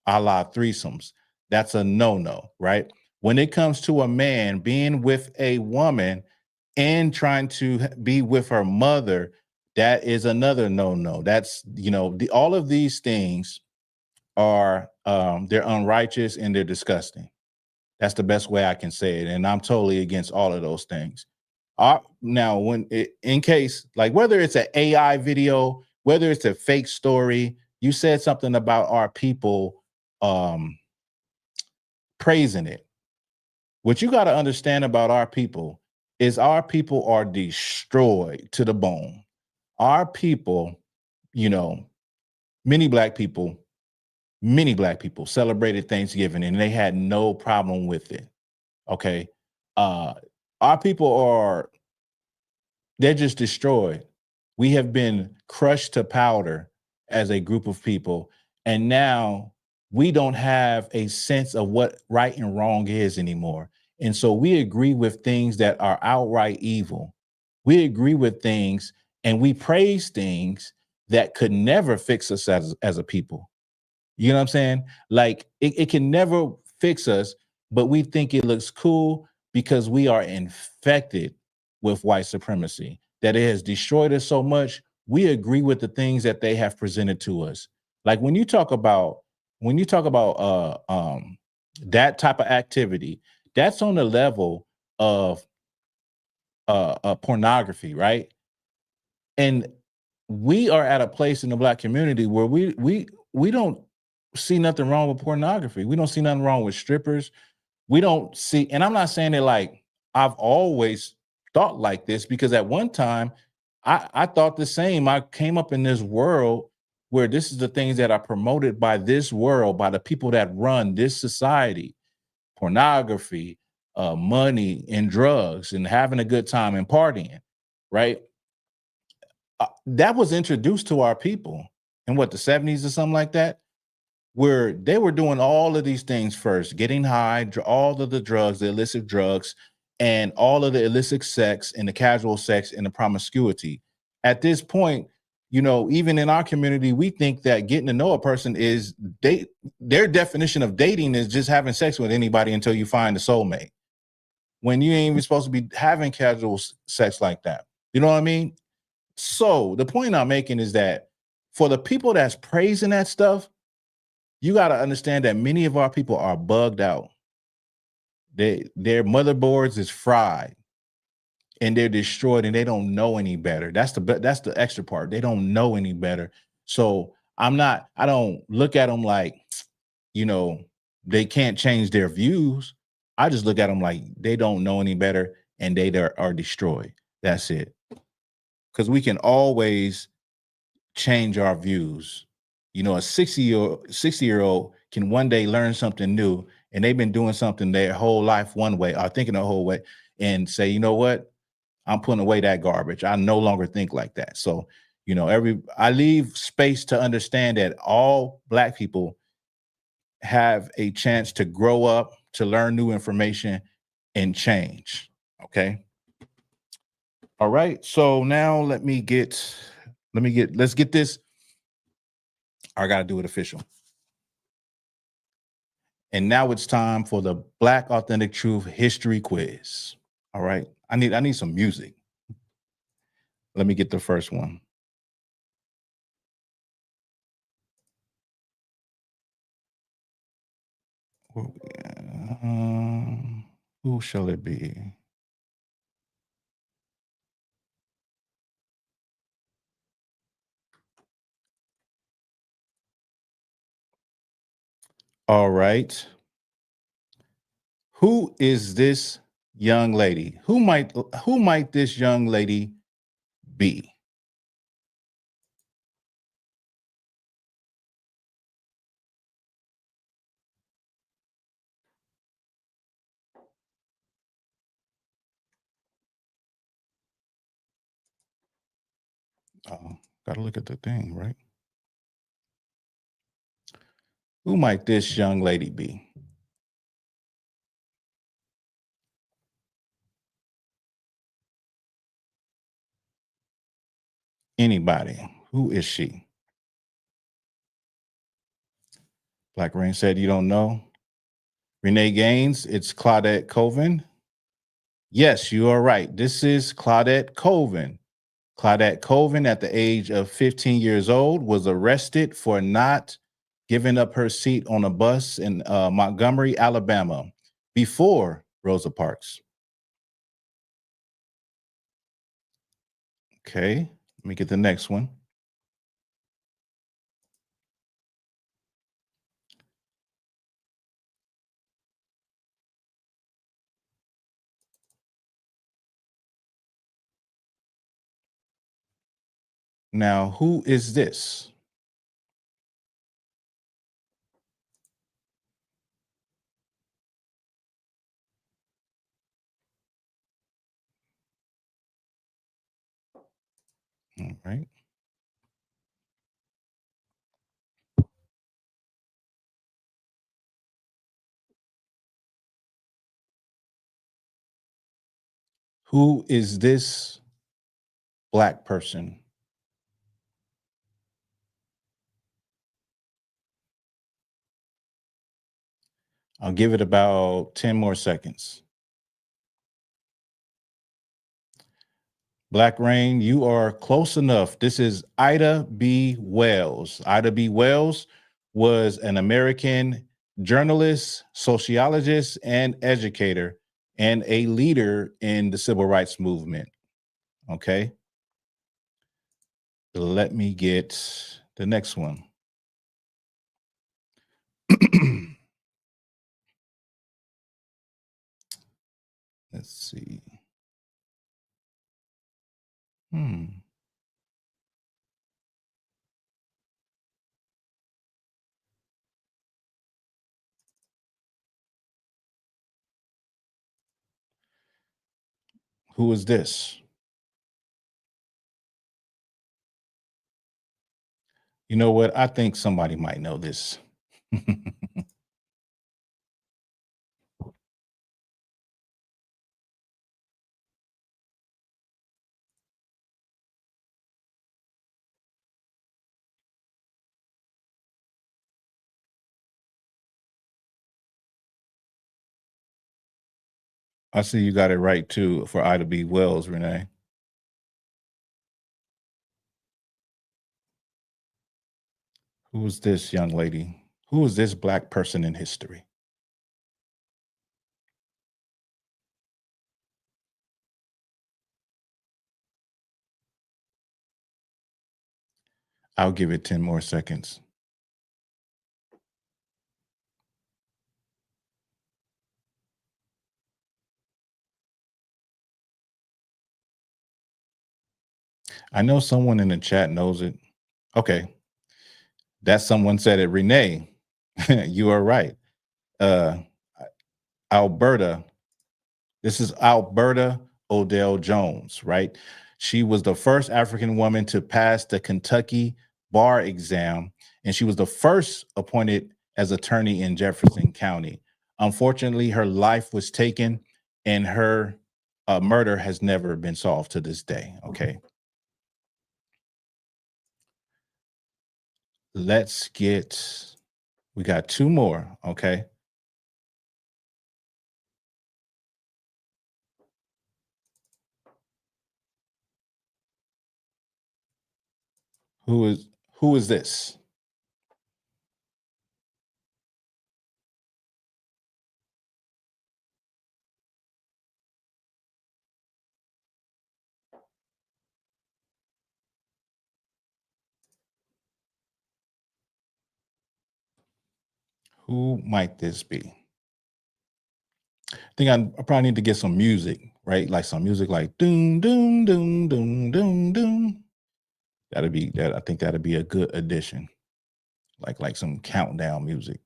a la threesomes. That's a no-no, right? When it comes to a man being with a woman and trying to be with her mother, that is another no-no. That's, all of these things are, they're unrighteous and they're disgusting. That's the best way I can say it. And I'm totally against all of those things. Now, in case, like whether it's an AI video, whether it's a fake story, you said something about our people praising it. What you got to understand about our people is our people are destroyed to the bone. Our people, many black people celebrated Thanksgiving and they had no problem with it. Okay. Our people they're just destroyed. We have been crushed to powder as a group of people. And now we don't have a sense of what right and wrong is anymore. And so we agree with things that are outright evil. We agree with things and we praise things that could never fix us as a people. You know what I'm saying? Like it can never fix us, but we think it looks cool because we are infected with white supremacy, that it has destroyed us so much. We agree with the things that they have presented to us. Like when you talk about that type of activity, that's on the level of pornography, right? And we are at a place in the Black community where we don't see nothing wrong with pornography. We don't see nothing wrong with strippers. We don't see, and I'm not saying that like I've always thought like this because at one time I thought the same. I came up in this world where this is the things that are promoted by this world, by the people that run this society, pornography, money and drugs and having a good time and partying, right? That was introduced to our people in what, the 70s or something like that, where they were doing all of these things first, getting high, all of the drugs, the illicit drugs, and all of the illicit sex and the casual sex and the promiscuity. At this point, you know, even in our community, we think that getting to know a person is their definition of dating is just having sex with anybody until you find a soulmate. When you ain't even supposed to be having casual sex like that. You know what I mean? So the point I'm making is that for the people that's praising that stuff, you got to understand that many of our people are bugged out. Their motherboards is fried and they're destroyed and they don't know any better. That's the extra part. They don't know any better. So I don't look at them like, you know, they can't change their views. I just look at them like they don't know any better and they are destroyed. That's it. Because we can always change our views. You know, a 60-year-old can one day learn something new and they've been doing something their whole life one way or thinking the whole way and say, you know what? I'm putting away that garbage. I no longer think like that. So, you know, I leave space to understand that all Black people have a chance to grow up, to learn new information and change. Okay. All right. So now let's get this. I got to do it official. And now it's time for the Black Authentic Truth History Quiz. All right. I need some music. Let me get the first one. Who shall it be? All right. Who is this young lady? Who might this young lady be? Gotta look at the thing, right? Who might this young lady be? Anybody? Who is she? Black Rain said you don't know. Renee Gaines, it's Claudette Colvin. Yes, you are right. This is Claudette Colvin. Claudette Colvin, at the age of 15 years old, was arrested for not giving up her seat on a bus in Montgomery, Alabama, before Rosa Parks. Okay, let me get the next one. Now, who is this? All right. Who is this Black person? I'll give it about 10 more seconds. Black Rain, you are close enough. This is Ida B. Wells. Ida B. Wells was an American journalist, sociologist, and educator, and a leader in the civil rights movement. Okay. Let me get the next one. Let's see. Who is this? You know what? I think somebody might know this. I see you got it right too for Ida B. Wells, Renee. Who is this young lady? Who is this Black person in history? I'll give it 10 more seconds. I know someone in the chat knows it. Okay. That someone said it. Renee, you are right. Alberta. This is Alberta Odell Jones, right? She was the first African woman to pass the Kentucky bar exam, and she was the first appointed as attorney in Jefferson County. Unfortunately, her life was taken, and her murder has never been solved to this day. Okay. We got two more. Okay. Who is this? Who might this be? I think I probably need to get some music, right? Like some music like doom, doom, doom, doom, doom, doom. I think that'd be a good addition. Like some countdown music.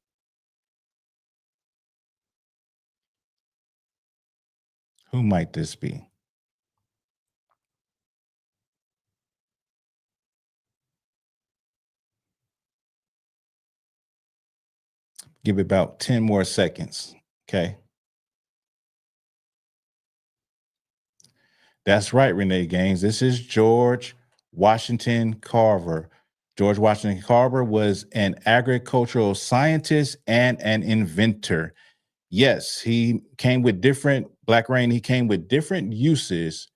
Who might this be? Give it about 10 more seconds. Okay. That's right, Renee Gaines. This is George Washington Carver. George Washington Carver was an agricultural scientist and an inventor. Yes, he came with different Black Rain. He came with different uses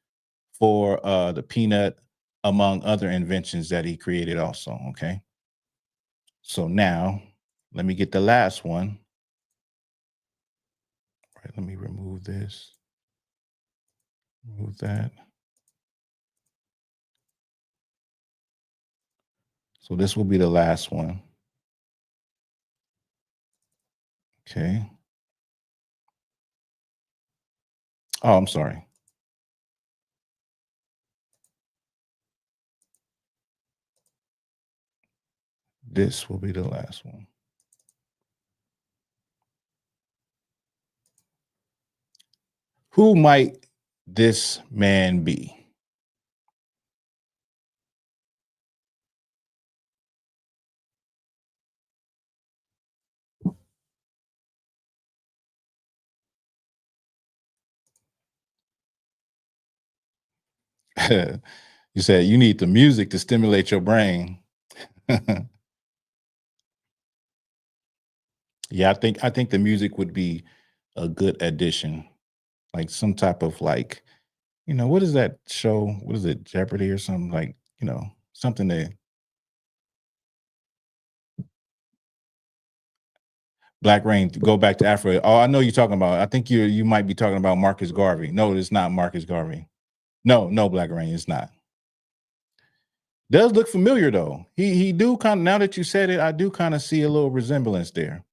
for the peanut, among other inventions that he created also. Okay. So now let me get the last one. All right, let me remove this. Remove that. So this will be the last one. Okay. Oh, I'm sorry. This will be the last one. Who might this man be? You said you need the music to stimulate your brain. Yeah, I think the music would be a good addition. Like some type of like, what is that show? What is it? Jeopardy or something like, something that Black Rain, go back to Africa. Oh, I know you're talking about. I think you might be talking about Marcus Garvey. No, it's not Marcus Garvey. No, Black Rain, it's not. Does look familiar though. He do kind of, now that you said it, I do kind of see a little resemblance there.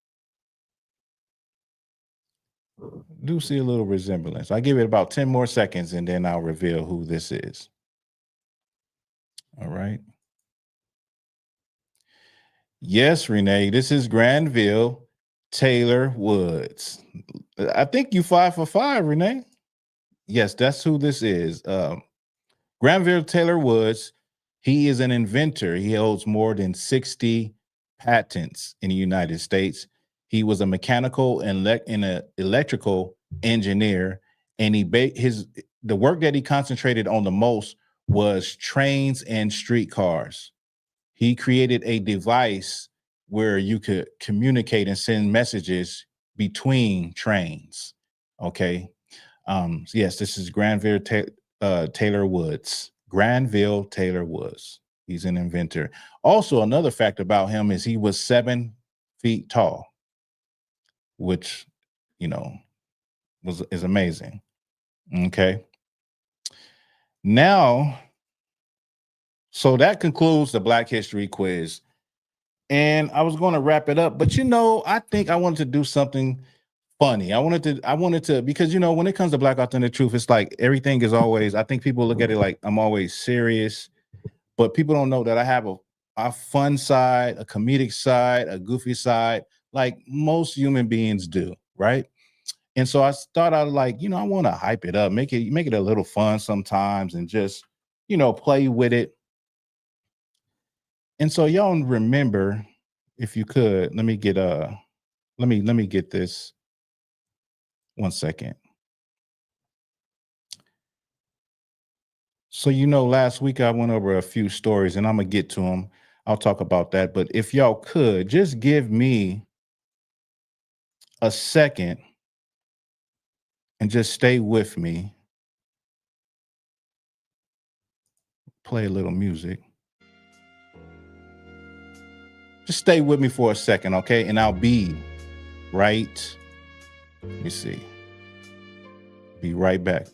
do see a little resemblance. I give it about 10 more seconds and then I'll reveal who this is. All right. Yes, Renee, this is Granville Taylor Woods. I think you 5 for 5, Renee. Yes, that's who this is. Granville Taylor Woods, he is an inventor. He holds more than 60 patents in the United States. He was a mechanical and electrical engineer, and the work that he concentrated on the most was trains and streetcars. He created a device where you could communicate and send messages between trains. Okay. Yes, this is Granville Taylor Woods. Granville Taylor Woods. He's an inventor. Also, another fact about him is he was 7 feet tall, which, you know, is amazing. Okay. Now, so that concludes the Black History quiz. And I was going to wrap it up, but you know, I think I wanted to do something funny. I wanted to, because you know, when it comes to Black Authentic Truth, it's like everything is always, I think people look at it like I'm always serious, but people don't know that I have a fun side, a comedic side, a goofy side, like most human beings do, right? And so I thought I'd like, you know, I want to hype it up, make it a little fun sometimes and just, you know, play with it. And so y'all remember, if you could, let me get this. 1 second. So, you know, last week I went over a few stories and I'm gonna get to them. I'll talk about that. But if y'all could just give me a second and just stay with me. Play a little music. Just stay with me for a second, okay? And I'll be right. Let me see. Be right back.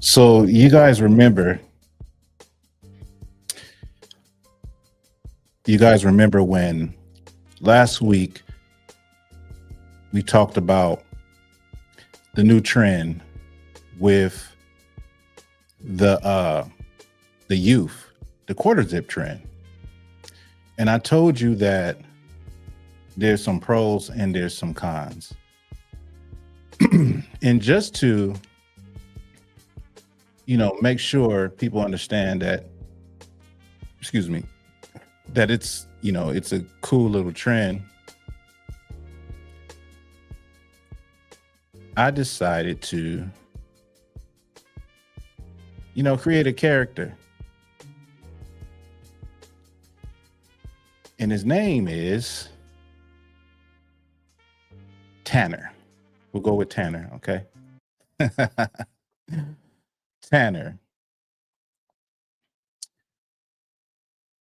So you guys remember when last week we talked about the new trend with the youth, the quarter zip trend. And I told you that there's some pros and there's some cons. And just to, make sure people understand that, that it's, it's a cool little trend. I decided to, create a character. And his name is Tanner. We'll go with Tanner, okay? Tanner.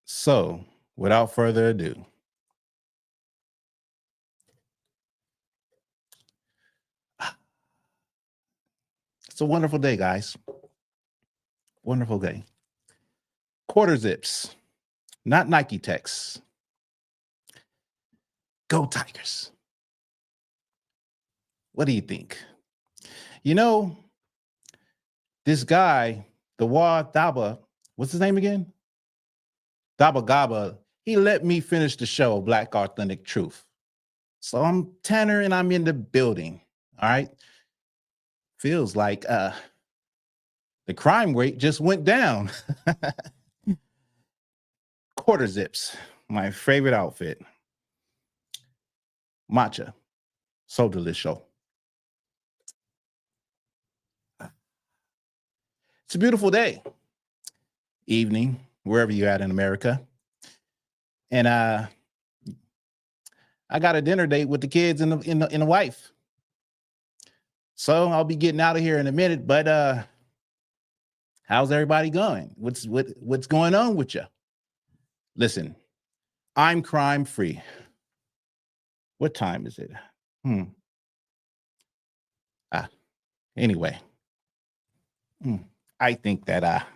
So, without further ado, it's a wonderful day, guys. Wonderful day. Quarter zips, not Nike Techs. Go Tigers. What do you think? This guy, Thawahgabar, what's his name again? Thawahgabar, he let me finish the show, Black Authentic Truth. So I'm Tanner and I'm in the building, all right? Feels like the crime rate just went down. Quarter zips, my favorite outfit. Matcha, so delicious. It's a beautiful day, evening, wherever you're at in America. And I got a dinner date with the kids and the wife. So I'll be getting out of here in a minute, but how's everybody going? What's going on with you? Listen, I'm crime free. What time is it? Anyway. I think that I'm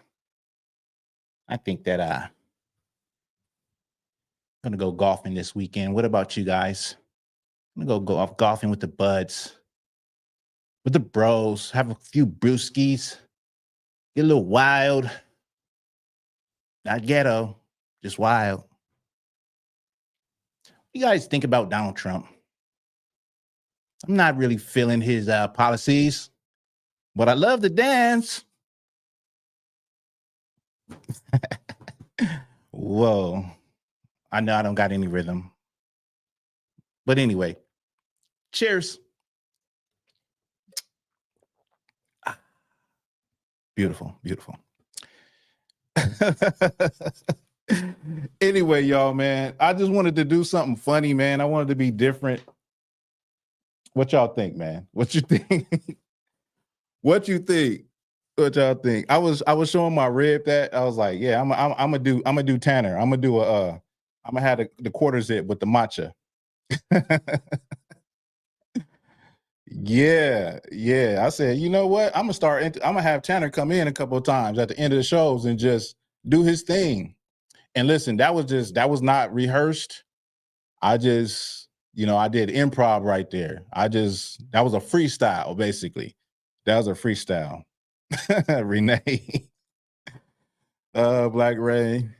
gonna go golfing this weekend. What about you guys? I'm gonna go golfing with the buds, with the bros, have a few brewskis, get a little wild. Not ghetto, just wild. What do you guys think about Donald Trump? I'm not really feeling his policies, but I love to dance. Whoa, I know I don't got any rhythm. But anyway, cheers. Beautiful, beautiful. Anyway, y'all, man, I just wanted to do something funny, man. I wanted to be different. What y'all think, man? What you think? What you think? What y'all think? I was showing my rib that I was like, yeah, I'm gonna do Tanner. I'm gonna have the quarter zip with the matcha. Yeah. I said, you know what? I'm gonna have Tanner come in a couple of times at the end of the shows and just do his thing. And listen, that was not rehearsed. I just, I did improv right there. That was a freestyle, basically. That was a freestyle. Renee. Black Ray.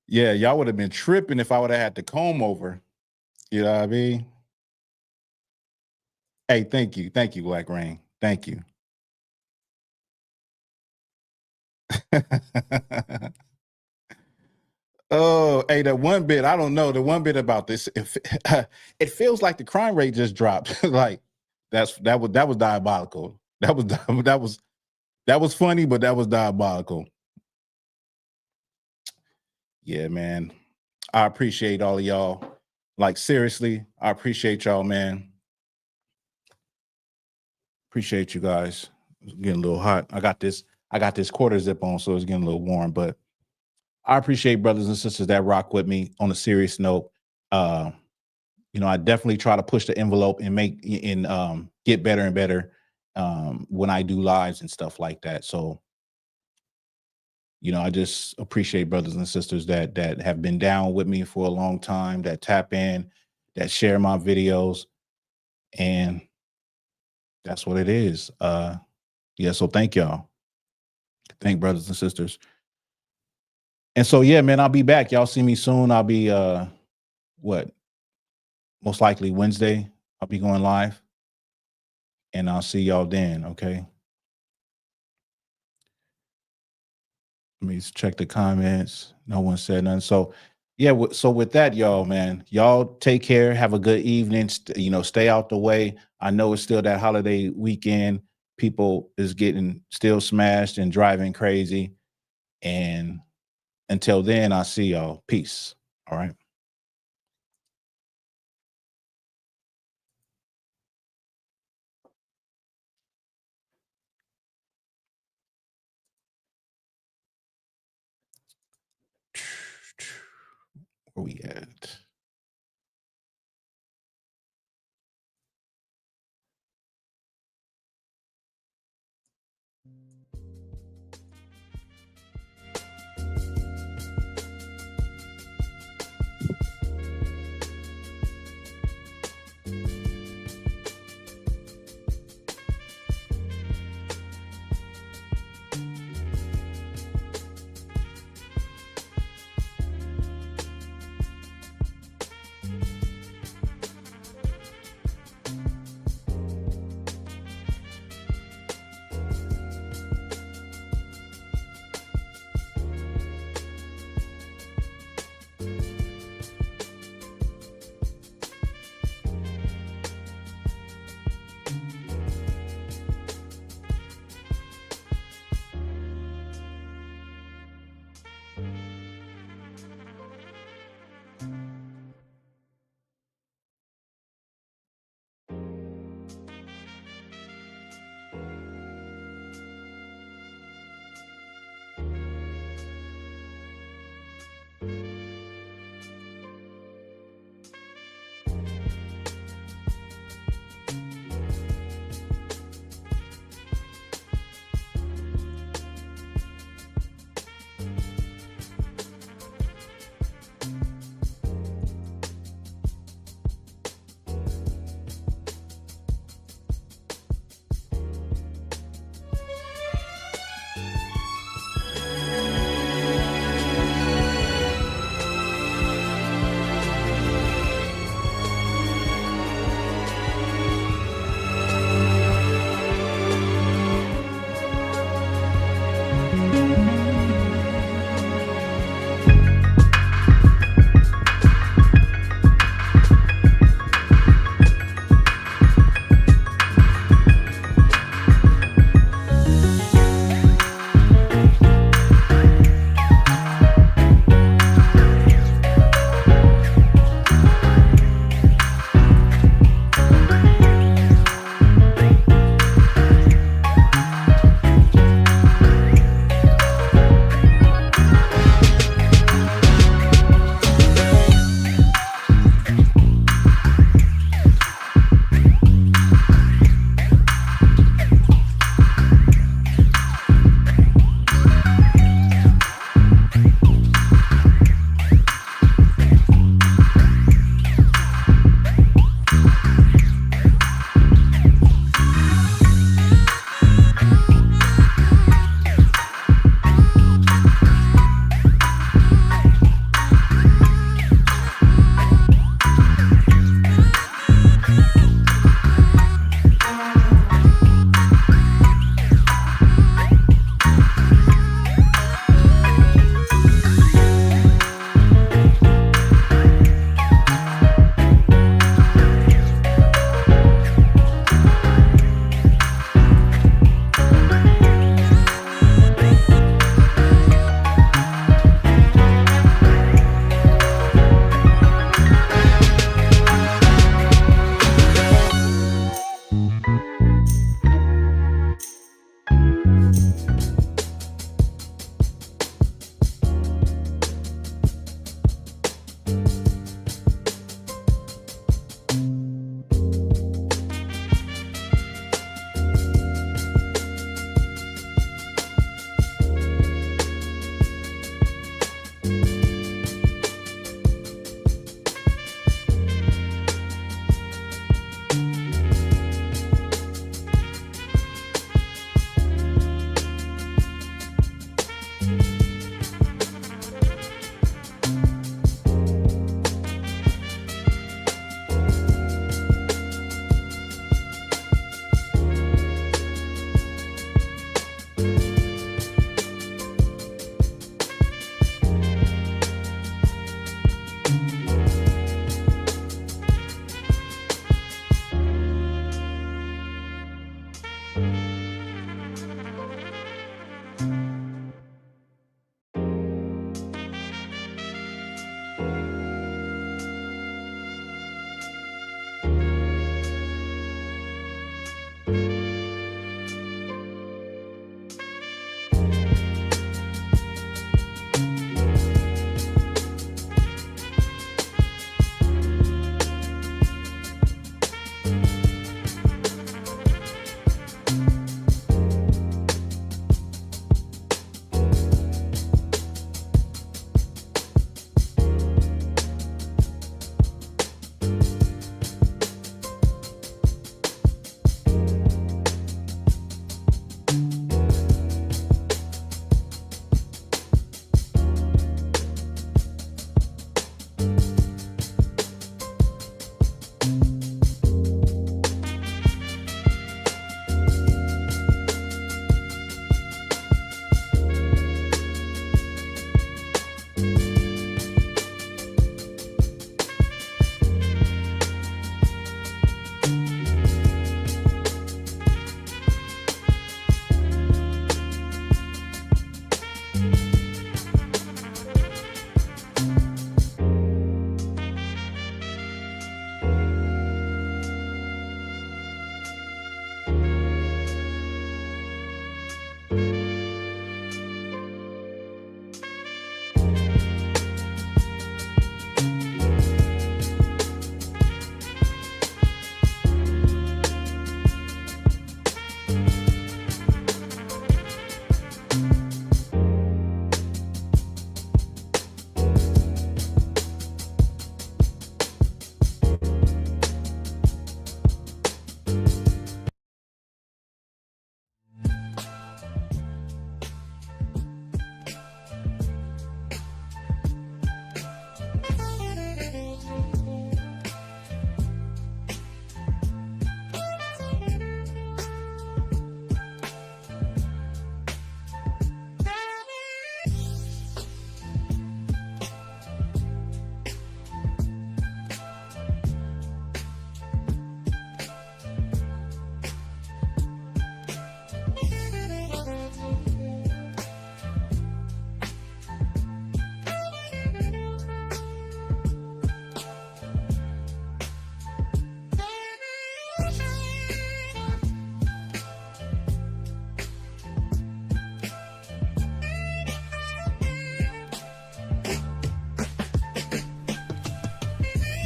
Yeah, y'all would have been tripping if I would have had the comb over. You know what I mean? Hey, thank you, Black Rain. Thank you. Oh, hey, that one bit, I don't know. The one bit about this, it feels like the crime rate just dropped. Like that was diabolical. That was funny, but that was diabolical. Yeah, man. I appreciate all of y'all. Like, seriously, I appreciate y'all, man. Appreciate you guys. It's getting a little hot. I got this quarter zip on, so it's getting a little warm, but I appreciate brothers and sisters that rock with me. On a serious note, I definitely try to push the envelope and get better and better. when I do lives and stuff like that. So, you know, I just appreciate brothers and sisters that have been down with me for a long time, that tap in, that share my videos, and that's what it is. Yeah, so thank y'all. Thank brothers and sisters. And so, yeah, man, I'll be back. Y'all see me soon. I'll be, most likely Wednesday, I'll be going live. And I'll see y'all then, okay? Let me check the comments. No one said nothing. So, yeah, so with that, y'all, man, y'all take care. Have a good evening. Stay out the way. I know it's still that holiday weekend. People is getting still smashed and driving crazy. And until then, I'll see y'all. Peace. All right. Where we at?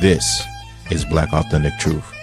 This is Black Authentic Truth.